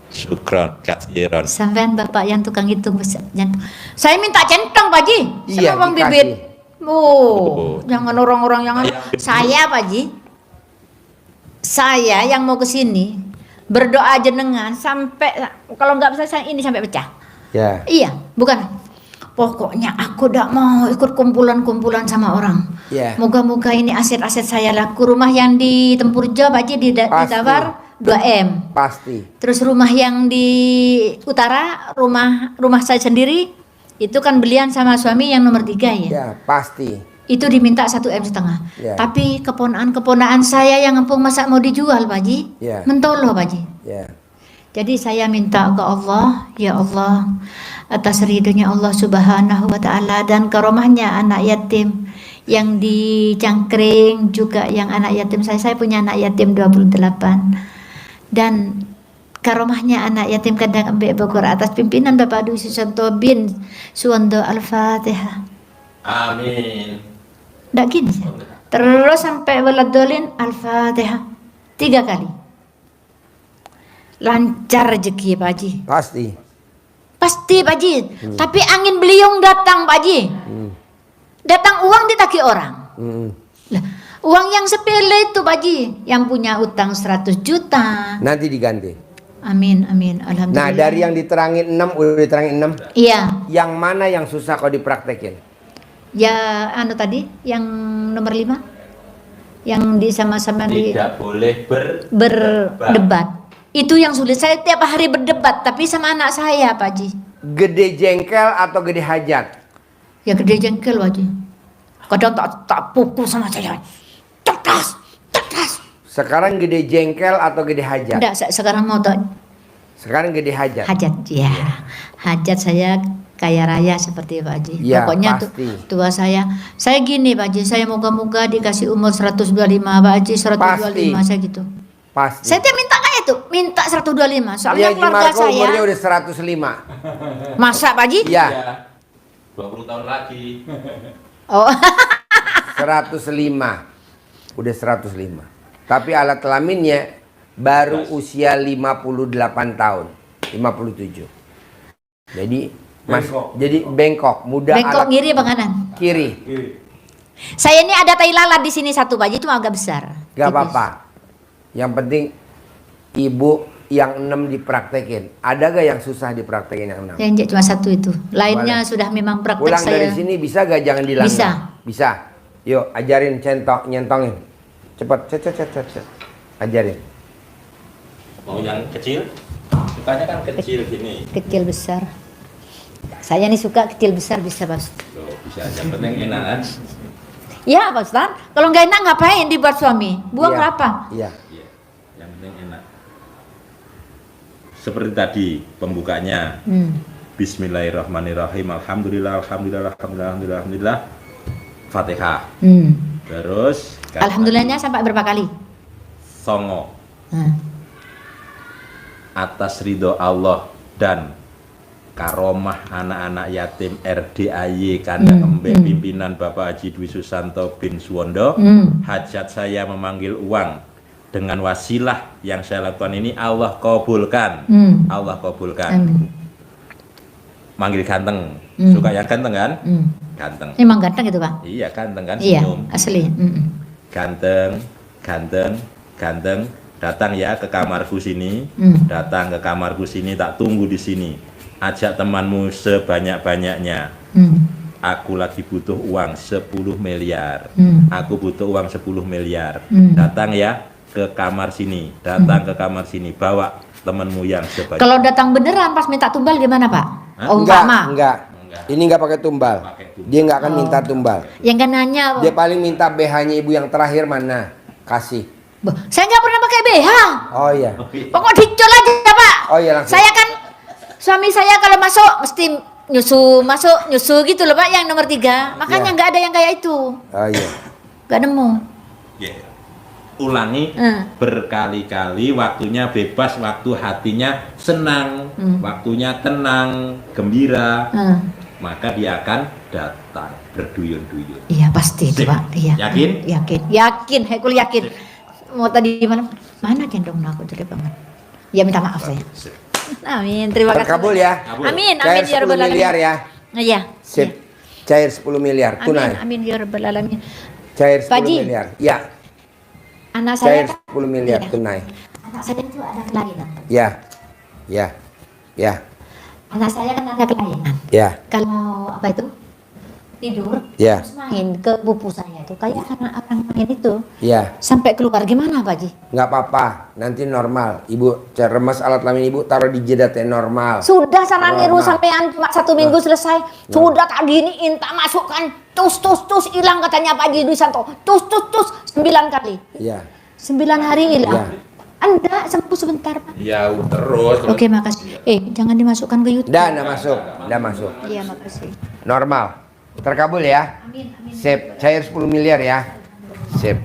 Syukron, kasiron. Sampean Bapak yang tukang hitung jantung. Saya minta centang Pak Haji. Iya, Bang Bibit. Jangan orang-orang yang saya Pak Haji. saya yang mau ke sini berdoa jenengan sampai kalau nggak bisa saya ini sampai pecah. Ya. Iya, bukan. Pokoknya aku tidak mau ikut kumpulan-kumpulan sama orang. Ya. Moga-moga ini aset-aset saya laku. Rumah yang di Tempurjo Pak Haji ditawar 2M. Pasti. Terus rumah yang di utara, rumah saya sendiri itu kan belian sama suami yang nomor 3 ya. Ya, pasti. Itu diminta 1,5 M. Ya. Tapi keponaan saya yang ngempung masak mau dijual Pak Haji. Ya. Mentolo Pak Haji. Ya. Jadi saya minta ke Allah, ya Allah, atas ridhonya Allah Subhanahu wa taala dan karomahnya anak yatim yang di Cangkring juga yang anak yatim saya punya anak yatim 28. Dan karomahnya anak yatim Kandang Embek Bogor atas pimpinan Bapak Dwi Susanto bin Suwondo. Al-Fatihah. Amin. Nggak gini. Terus sampai waladolin Al-Fatihah 3 kali. Lancar rezeki Pak Haji. Pasti Pak Haji. Tapi angin beliung datang Pak Haji. Datang uang ditagih orang. Lah, uang yang sepele itu Pak Haji, yang punya utang 100 juta. Nanti diganti. Amin, amin. Alhamdulillah. Nah, dari yang diterangin 6, udah diterangin 6. Iya. Yang mana yang susah kau dipraktekin? Ya, tadi yang nomor 5. Yang di sama-sama Tidak boleh berdebat. Itu yang sulit. Saya tiap hari berdebat, tapi sama anak saya, Pak Haji. Gede jengkel atau gede hajat? Ya gede jengkel, Pak Haji. Kadang tak pukul sama saya. Tegas. Sekarang gede jengkel atau gede hajat? Enggak, sekarang mau tak. Sekarang gede hajat. Hajat, ya. Hajat saya kaya raya seperti Pak Haji. Ya, Pokoknya pasti. tua saya gini Pak Haji, saya moga-moga dikasih umur 125 Pak Haji, 125 Pasti. saya gitu. Pasti. Saya tiap minta kayak itu, minta 125. Soalnya Haji keluarga Marco saya. umurnya udah 105. Masa Pak Haji? Iya. 20 tahun lagi. Oh. 105. Udah 105. Tapi alat kelaminnya baru usia 58 tahun. 57. Jadi jadi bengkok, muda. Bengkok kiri apa kanan? Kiri. Saya ini ada tai lalat di sini satu Pak Haji, itu agak besar. Gak Tipis. apa-apa. Yang penting ibu yang 6 dipraktekin. Ada gak yang susah dipraktekin yang 6? Yang cuma satu itu. Lainnya Boleh. sudah memang praktek Pulang saya. dari sini bisa gak jangan dilanggar? Bisa. Yuk ajarin nyentongin. Cepet. Ajarin. Mau yang kecil? Sukanya kan kecil gini. Kecil besar. Saya nih suka kecil besar bisa Pak Ustaz. Loh, bisa aja, penting enak kan? Ya Pak Ustaz. Kalau nggak enak ngapain dibuat suami? Buang Iya. berapa? Iya. Iya, yang penting enak. Seperti tadi pembukanya. Bismillahirrahmanirrahim. Alhamdulillah. Fatihah. Terus Alhamdulillahnya sampai berapa kali? songo. Atas ridho Allah dan karomah anak-anak yatim RDAY Kandang Embek pimpinan Bapak Haji Dwi Susanto bin Suwondo, hajat saya memanggil uang dengan wasilah yang saya lakukan ini Allah kabulkan. Allah kabulkan. Manggil ganteng. Suka yang ganteng kan? Ganteng. Emang ganteng gitu Pak? Iya, ganteng kan, Iya, senyum. asli. Ganteng. Datang ya ke kamarku sini. Datang ke kamarku sini, tak tunggu di sini. Ajak temanmu sebanyak-banyaknya. Aku lagi butuh uang 10 miliar. Aku butuh uang 10 miliar. Datang ya ke kamar sini. Datang ke kamar sini. Bawa temanmu yang sebanyak. Kalau datang beneran pas minta tumbal gimana Pak? Hah? Oh Enggak. Ini enggak pakai tumbal. Dia enggak akan minta tumbal. Yang kan nanya. Dia paling minta BH-nya ibu yang terakhir mana? Kasih. Saya nggak pernah pakai BH. Oh iya. Pokok dicol aja Pak. Oh iya langsung. Saya kan suami saya kalau masuk mesti nyusu gitu loh Pak, yang nomor 3. Makanya nggak ada yang kayak itu. Oh iya. Nggak nemu. Yeah. Ulangi berkali-kali, waktunya bebas, waktu hatinya senang, waktunya tenang, gembira, maka dia akan datang berduyun-duyun. Iya pasti itu Sip. Pak. Iya. Yakin? Yakin. Hekul yakin. Mau tadi mana? Mana gendong aku jadi banget. Ya minta maaf saya. Sip. Amin. Terima kasih. Terkabul ya. Kabul. Amin. Cair Amin ya 10 rabbal alamin. miliar ya. Iya. Sip. Cair 10 miliar tunai. Amin ya rabbal alamin. Cair 10 Pak Haji. miliar. Ya. Anak saya Cair 10 miliar tunai. Anak saya itu ada kelainan. Ya. Ya. Ya. Anak saya kan ada kelainan. Ya. Kalau apa itu tidur, Ya. terus main ke pupu saya itu kayak anak orang main itu. Ya. Sampai keluar gimana Pak Haji? Nggak apa-apa, nanti normal. Ibu remas alat kelamin ibu taruh di jidatnya normal. Sudah sana niru Normal. sampean cuma 1 minggu selesai. Sudah tak gini inta masukkan tus hilang katanya Pak Haji Duisanto. Tus 9 kali. Iya. 9 hari hilang. Ya. Anda sembuh sebentar Pak. Ya terus. Oke makasih. Jangan dimasukkan ke YouTube. Nggak masuk. Iya makasih. Normal. Terkabul ya. Amin. Sip, cair 10 miliar ya. Sip.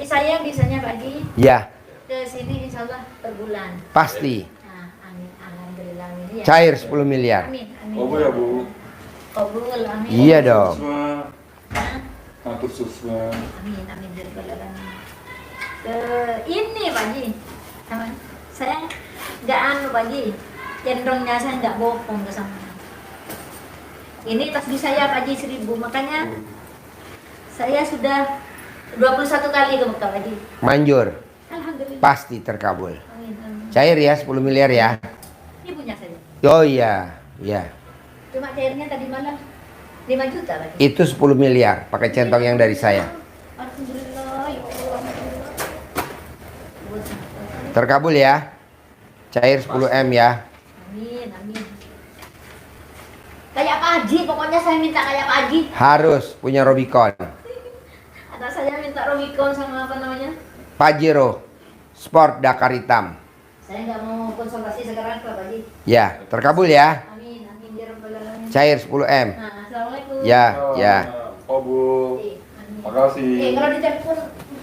Saya bisanya Pak Haji Ya, ke sini insya Allah per bulan. pasti. Nah, amin. Alhamdulillah amin. Ya. Cair 10 miliar. Amin. Kabul ya Bu. Kabul amin. Iya dong. Atur susma. Amin dari alamin. Ini Pak Haji. Saya nggak Pak Haji. Cenderungnya saya nggak bohong ke sama. Ini tasbih saya Pak Haji 1000, makanya saya sudah 21 kali ke Mekah Pak Haji. Manjur. Alhamdulillah. Pasti terkabul. Amin. Cair ya 10 miliar ya. Ini punya saya. Oh iya, iya. Cuma cairnya tadi malam 5 juta Pak Haji. Itu 10 miliar pakai centong yang dari saya. Alhamdulillah, ya Allah. Terkabul ya. Cair 10 M ya. Amin. Kayak Pak Haji, pokoknya saya minta kayak Pak Haji. Harus punya Robicon. Anak saya minta Robicon sama apa namanya? Pajero Sport Dakar hitam. Saya nggak mau konsultasi sekarang Pak Haji. Ya, terkabul ya. Amin ya rabbal alamin. Cair 10 M. Nah, assalamualaikum. Ya, ya. Oh Bu. Amin. Makasih. Kalau ditelepon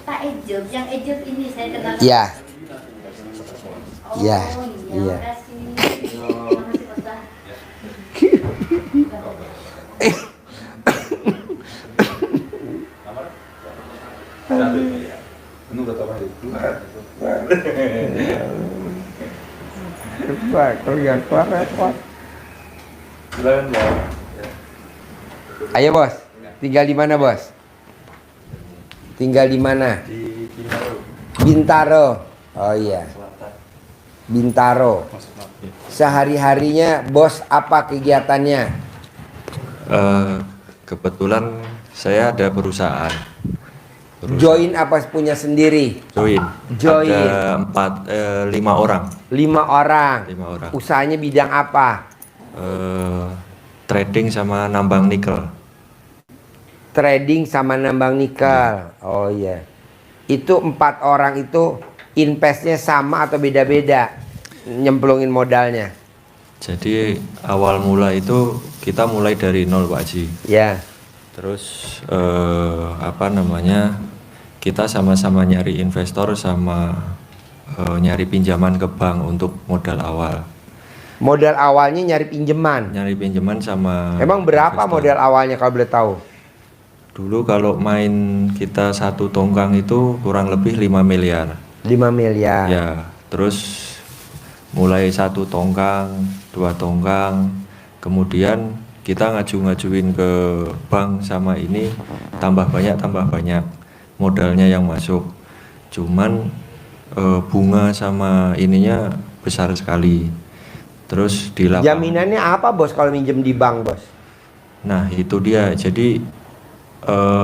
Pak Ejub, yang Ejub ini saya kenal. Ya. Oh, Ya, iya. iya. Makasih. Makasih Pak. Penuh udah tahu aja. Repot. Silakan ya. Ayo bos, tinggal di mana bos? Tinggal di mana? Di Bintaro. Bintaro. Oh iya, Selatan. Bintaro. Masuk nanti. Sehari-harinya bos apa kegiatannya? Kebetulan saya ada perusahaan. Join apa punya sendiri? Join. Join. Ada 5 orang. 5 orang. 5 orang. Usahanya bidang apa? Trading sama nambang nikel. Trading sama nambang nikel. Oh iya. Itu 4 orang itu investnya sama atau beda-beda? Nyemplungin modalnya. Jadi awal mula itu kita mulai dari nol Pak Haji. Ya. Terus kita sama-sama nyari investor sama nyari pinjaman ke bank untuk modal awal. Modal awalnya nyari pinjaman. Nyari pinjaman sama. Emang berapa investor. modal awalnya kalau boleh tahu? Dulu kalau main kita 1 tongkang itu kurang lebih 5 miliar. 5 miliar. Ya, terus mulai 1 tongkang, 2 tongkang, kemudian kita ngajuin ke bank sama ini tambah banyak modalnya yang masuk. Cuman bunga sama ininya besar sekali. Terus di lapangan. Jaminannya apa bos kalau minjem di bank bos? Nah itu dia. Jadi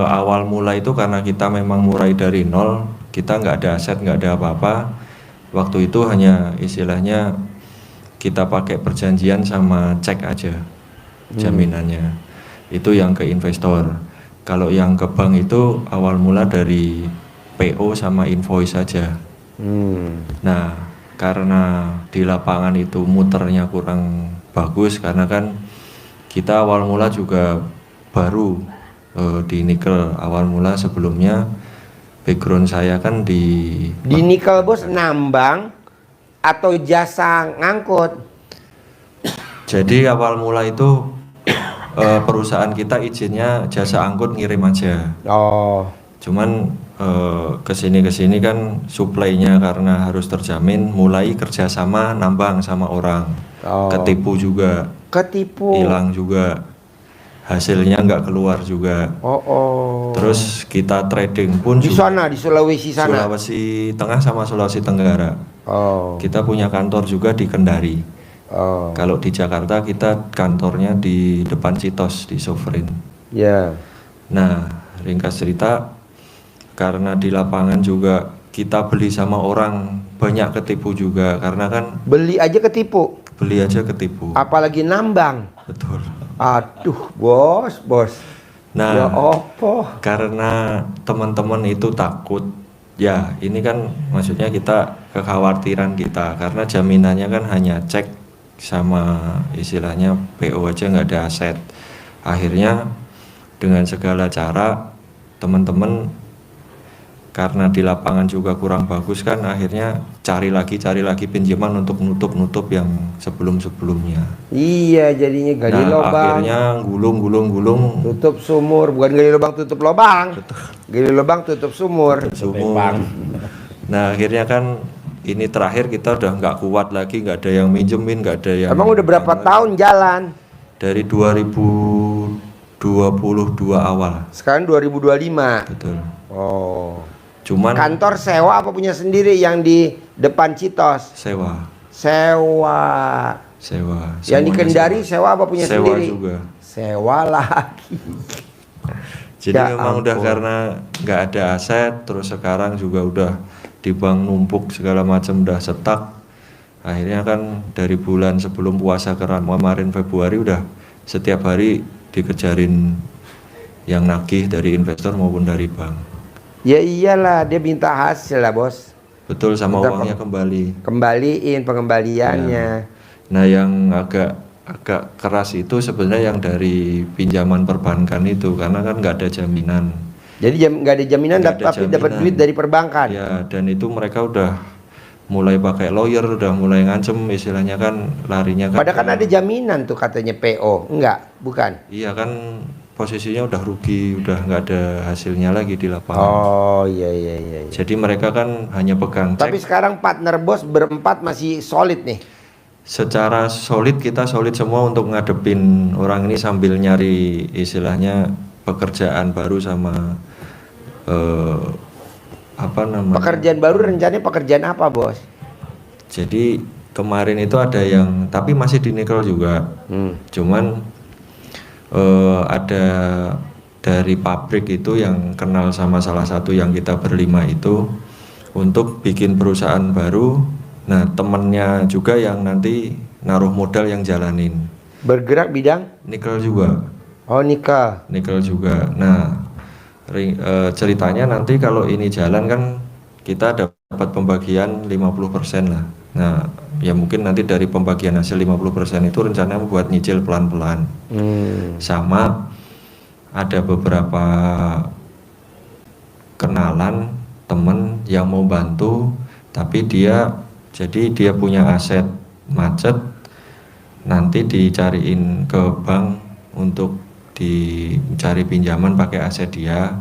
awal mula itu karena kita memang mulai dari nol, kita nggak ada aset, nggak ada apa-apa. Waktu itu hanya istilahnya kita pakai perjanjian sama cek aja jaminannya. Itu yang ke investor. Kalau yang ke bank itu awal mula dari PO sama invoice saja. Nah, karena di lapangan itu muternya kurang bagus karena kan kita awal mula juga baru di nikel. Awal mula sebelumnya background saya kan di nikel bos nambang atau jasa ngangkut? Jadi awal mula itu perusahaan kita izinnya jasa angkut ngirim aja. Oh. Cuman kesini kan supply-nya karena harus terjamin, mulai kerjasama nambang sama orang. Oh. Ketipu juga. Ketipu. Hilang juga. hasilnya nggak keluar juga. Oh. Terus kita trading pun Di sana, di Sulawesi sana. Sulawesi Tengah sama Sulawesi Tenggara. Oh. Kita punya kantor juga di Kendari. Oh. Kalau di Jakarta kita kantornya di depan Citos di Sovereign. Ya. Nah, ringkas cerita, karena di lapangan juga kita beli sama orang banyak ketipu juga, karena kan Beli aja ketipu. beli aja ketipu. Apalagi nambang. Betul. Aduh, bos. Ya Nah, opo. karena teman-teman itu takut, ya ini kan maksudnya kita kekhawatiran kita, karena jaminannya kan hanya cek sama istilahnya PO aja, nggak ada aset. Akhirnya dengan segala cara teman-teman, karena di lapangan juga kurang bagus kan, akhirnya cari lagi pinjaman untuk nutup yang sebelum-sebelumnya. Iya, jadinya gali Nah, lubang. akhirnya gulung. Tutup sumur, bukan gali lubang tutup lubang. Gali lubang tutup sumur. Sumur. Nah, akhirnya kan ini terakhir kita udah nggak kuat lagi, nggak ada yang minjemin, nggak ada yang. Emang udah berapa tahun jalan? Dari 2022 awal. Sekarang 2025. Betul. Oh. Cuman Kantor sewa apa punya sendiri yang di depan Citos? sewa. Yang di Semuanya Kendari sewa apa punya sewa sendiri? juga. Sewa lagi. Jadi Ya memang udah ampun. karena nggak ada aset, terus sekarang juga udah di bank numpuk segala macam udah setak. Akhirnya kan dari bulan sebelum puasa kemarin Februari udah setiap hari dikejarin yang nagih dari investor maupun dari bank. Ya iyalah, dia minta hasil lah bos. Betul, sama Minta uangnya kembali. Kembaliin pengembaliannya. Nah, yang agak keras itu sebenarnya yang dari pinjaman perbankan itu, karena kan nggak ada jaminan. Jadi nggak ada jaminan, Nggak ada tapi dapat jaminan. duit dari perbankan. Ya, dan itu mereka udah mulai pakai lawyer, udah mulai ngancem, istilahnya kan larinya kan. Padahal kan ada jaminan tuh katanya PO. Enggak, bukan. Iya kan, posisinya udah rugi, udah nggak ada hasilnya lagi di lapangan. Oh iya. Jadi mereka kan hanya pegang Tapi cek. sekarang partner bos berempat masih solid nih. Secara solid, kita solid semua untuk ngadepin orang ini sambil nyari istilahnya pekerjaan baru sama apa namanya. Pekerjaan baru rencananya pekerjaan apa bos? Jadi kemarin itu ada yang, tapi masih di nikel juga. Cuman ada dari pabrik itu yang kenal sama salah satu yang kita berlima itu untuk bikin perusahaan baru. Nah, temennya juga yang nanti naruh modal yang jalanin. Bergerak bidang? Nikel juga. Oh nikah. Nikel juga. Nah, ceritanya nanti kalau ini jalan kan kita dapat pembagian 50% lah. Nah, ya mungkin nanti dari pembagian hasil 50% itu rencananya buat nyicil pelan-pelan. Sama ada beberapa kenalan temen yang mau bantu, tapi dia punya aset macet, nanti dicariin ke bank untuk dicari pinjaman pakai aset dia.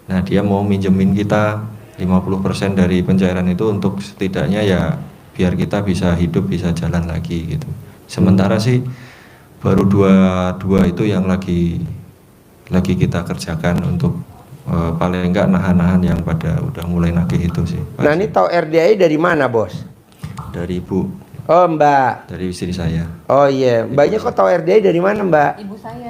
Nah, dia mau minjemin kita 50% dari pencairan itu untuk setidaknya ya biar kita bisa hidup, bisa jalan lagi gitu. Sementara sih baru dua itu yang lagi kita kerjakan untuk paling enggak nahan-nahan yang pada udah mulai nagih itu sih. Nah ini tahu RDI dari mana bos? Dari ibu, Oh mbak. dari istri saya. Oh iya, mbaknya kok tahu RDI dari mana mbak?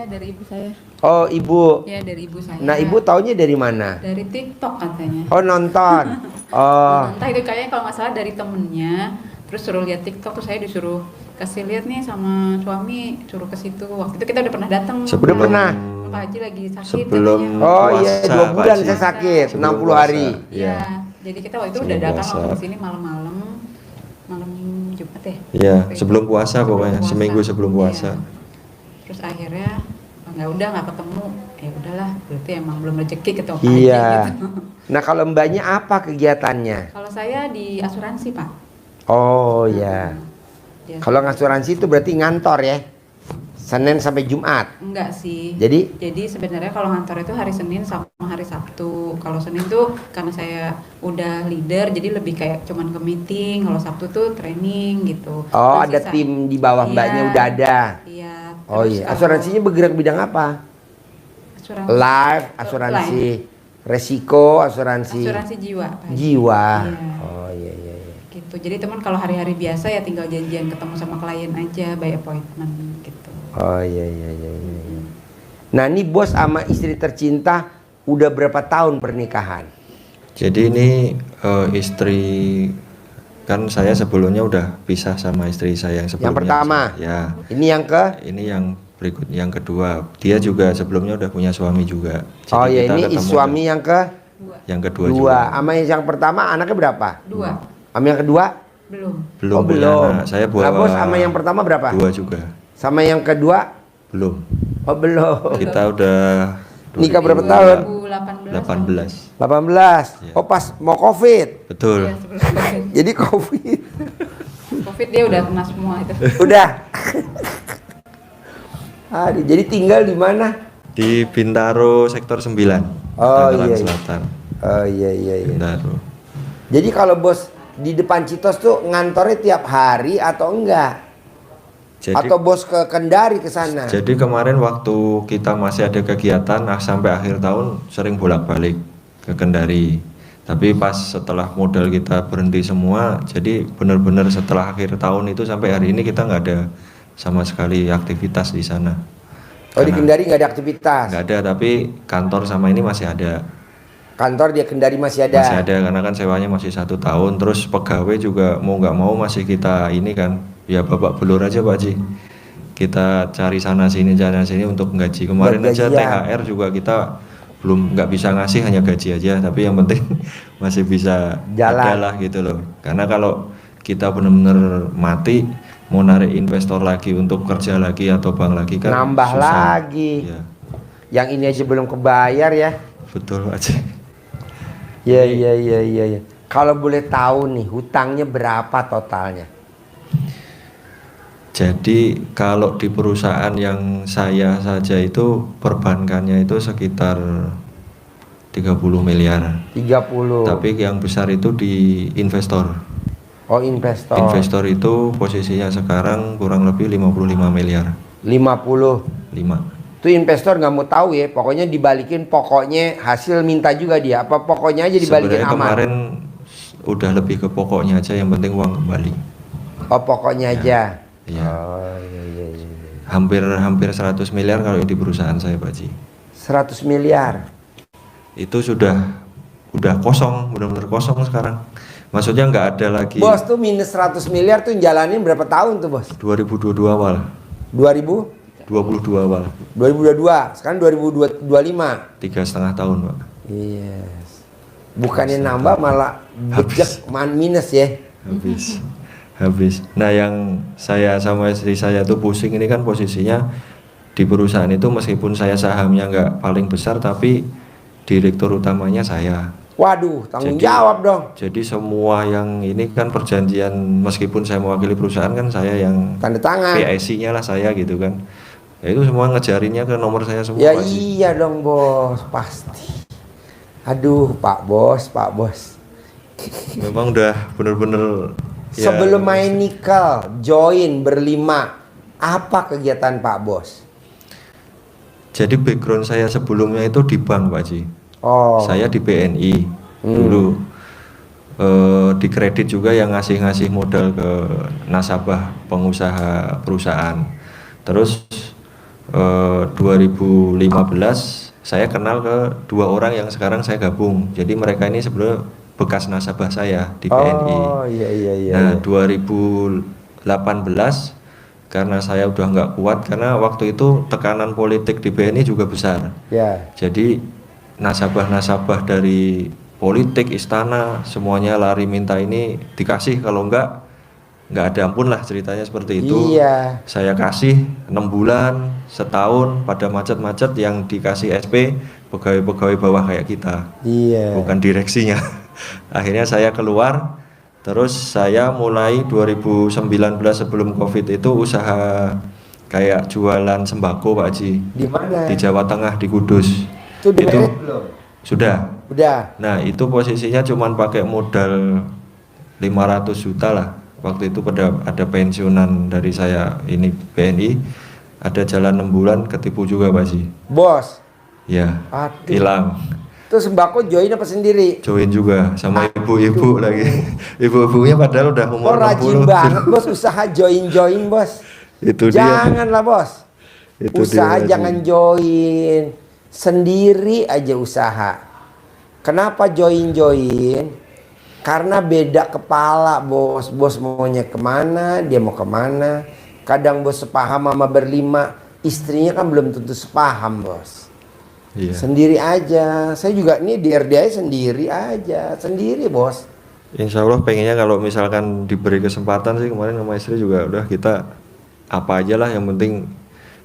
Dari ibu saya. Oh ibu. Ya, dari ibu saya. Nah ibu taunya dari mana? Dari TikTok katanya. Oh nonton. Oh. Entah itu kayaknya kalau nggak salah dari temennya. Terus suruh lihat TikTok, terus saya disuruh kasih lihat nih sama suami, suruh ke situ. Waktu itu kita udah pernah datang. Udah pernah? Pak Haji lagi sakit. Sebelum katanya. Oh iya, puasa, 2 bulan Pak Haji. saya sakit, Sebelum 60 hari. Iya. Jadi kita waktu itu Sebelum udah datang puasa. langsung ke sini malam-malam Jumat ya. Iya, Waktu itu. sebelum puasa pokoknya, puasa. seminggu sebelum puasa. Iya. Terus akhirnya nggak ketemu. Ya udahlah, berarti emang belum rezeki ketemu Pak Haji Iya. gitu. Nah kalau mbaknya apa kegiatannya? Kalau saya di asuransi Pak. Oh ya. Ya, Kalau ngasuransi itu berarti ngantor ya? Senin sampai Jumat. enggak sih. Jadi Sebenarnya kalau ngantor itu hari Senin sama hari Sabtu. Kalau Senin tuh karena saya udah leader, jadi lebih kayak cuman ke meeting. Kalau Sabtu tuh training gitu. oh Terus ada sisa- tim di bawah mbaknya Iya, udah ada. Iya. Oh Terus iya. kalau Asuransinya bergerak bidang apa? life, asuransi resiko, asuransi jiwa, Pak Haji. jiwa. Iya. Oh iya iya iya. Gitu. Jadi teman kalau hari-hari biasa ya tinggal janjian ketemu sama klien aja, by appointment gitu. Oh iya iya iya iya. Iya. Nah, ini bos sama istri tercinta udah berapa tahun pernikahan? Jadi ini istri, kan saya sebelumnya udah pisah sama istri saya yang sebelumnya. Yang pertama. Ya. Ini yang ke? Ini yang berikut, yang kedua. Dia juga sebelumnya udah punya suami juga. Jadi Oh ya, kita ini ketemu suami yang ke? yang kedua juga. Dua. Sama yang pertama anaknya berapa? 2. Sama yang kedua? Belum. Belum Oh, punya belum. anak. Saya Lah, bos sama yang pertama berapa? 2 juga. Sama yang kedua? Belum. Oh belum. Kita udah Nikah berapa tahun? 2018. 18. Iya. Oh pas mau Covid. Betul. Iya, sebelum COVID. Jadi Covid. COVID dia udah kena semua itu. Udah. Aduh, jadi tinggal di mana? Di Bintaro sektor 9. Oh, Tangerang iya, iya. Selatan. Oh iya iya iya. Bintaro. Jadi kalau bos di depan Citos tuh ngantornya tiap hari atau enggak? Jadi Atau bos ke Kendari ke sana? Jadi kemarin waktu kita masih ada kegiatan sampai akhir tahun sering bolak-balik ke Kendari. Tapi pas setelah modal kita berhenti semua, jadi benar-benar setelah akhir tahun itu sampai hari ini kita nggak ada sama sekali aktivitas di sana. Oh di Kendari nggak ada aktivitas? Nggak ada, tapi kantor sama ini masih ada. Kantor di Kendari masih ada? Masih ada karena kan sewanya masih 1 tahun. Terus pegawai juga mau nggak mau masih kita ini kan, ya babak belur aja Pak Haji. Kita cari sana sini untuk gaji. Kemarin Buat aja gajian. THR juga kita belum nggak bisa ngasih, hanya gaji aja. Tapi yang penting masih bisa Jalan. ada lah gitu loh. Karena kalau kita benar-benar mati mau narik investor lagi untuk kerja lagi atau bank lagi kan Nambah susah. lagi. Ya, Yang ini aja belum kebayar ya? betul Pak Haji. Iya iya iya iya. Ya. Kalau boleh tahu nih hutangnya berapa totalnya? Jadi kalau di perusahaan yang saya saja itu perbankannya itu sekitar 30 miliar. 30. Tapi yang besar itu di investor. Oh investor. Investor itu posisinya sekarang kurang lebih 55 miliar. 50. 5. Itu investor nggak mau tahu ya. Pokoknya dibalikin, pokoknya hasil minta juga dia. Apa pokoknya aja dibalikin Sebenarnya aman? kemarin udah lebih ke pokoknya aja, yang penting uang kembali. Oh pokoknya aja. Iya. Oh iya iya iya. Hampir 100 miliar kalau di perusahaan saya Pak Haji. 100 miliar. Itu sudah kosong, benar-benar kosong sekarang. Maksudnya nggak ada lagi. Bos tuh minus 100 miliar tuh jalanin berapa tahun tuh bos? 2022 awal. 2000? 22 awal. 2022. Sekarang 2025. 3,5 tahun Pak. Yes. Bukannya nambah malah bejek minus ya. Habis. Nah yang saya sama istri saya tuh pusing ini kan posisinya di perusahaan itu, meskipun saya sahamnya nggak paling besar tapi direktur utamanya saya. Waduh, tanggung Jadi- jawab dong. Jadi semua yang ini kan perjanjian, meskipun saya mewakili perusahaan kan saya yang Tanda tangan. PIC-nya lah saya gitu kan. Ya itu semua ngejarinnya ke nomor saya semua Ya Pak Haji. iya dong bos, pasti. Aduh, Pak Bos, Pak Bos. Memang udah bener-bener ya, Sebelum main nikel, join berlima. Apa kegiatan Pak Bos? Jadi background saya sebelumnya itu di bank Pak Haji. Oh, Saya di BNI dulu. Di kredit juga yang ngasih modal ke nasabah pengusaha perusahaan. Terus 2015 saya kenal ke 2 orang yang sekarang saya gabung. Jadi mereka ini sebenarnya bekas nasabah saya di BNI. Oh iya iya iya. Nah, iya. 2018 karena saya udah nggak kuat, karena waktu itu tekanan politik di BNI juga besar. Ya. Jadi nasabah-nasabah dari politik, istana, semuanya lari minta ini dikasih, kalau nggak ada ampun lah, ceritanya seperti itu. Iya. Saya kasih 6 bulan, setahun, pada macet-macet yang dikasih SP pegawai-pegawai bawah kayak kita, Iya. bukan direksinya. Akhirnya saya keluar, terus saya mulai 2019 sebelum Covid itu usaha kayak jualan sembako Pak Haji. Di mana? Di Jawa Tengah, di Kudus. Itu udah beres belum? Sudah. Udah. Nah itu posisinya cuman pakai modal 500 juta lah. Waktu itu ada pensiunan dari saya ini BNI, ada jalan 6 bulan, ketipu juga Pak Haji. Bos, Ya, Aduh. hilang. Itu sembako join apa sendiri? Join juga sama ibu-ibu lagi. Ibu-ibunya padahal udah Oh umur rajin 60. banget bos, usaha join bos. Itu dia. Janganlah bos. Itu Usaha dia, jangan join. Sendiri aja usaha. Kenapa join? Karena beda kepala bos. Bos maunya kemana, dia mau kemana. Kadang bos sepaham sama berlima, istrinya kan belum tentu sepaham bos. Iya. Sendiri aja. Saya juga nih di RDI sendiri aja. Sendiri bos. Insya Allah pengennya kalau misalkan diberi kesempatan sih, kemarin sama istri juga udah kita apa aja lah, yang penting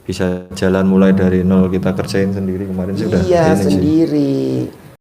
bisa jalan mulai dari nol, kita kerjain sendiri kemarin sih udah Iya ini sih. sendiri.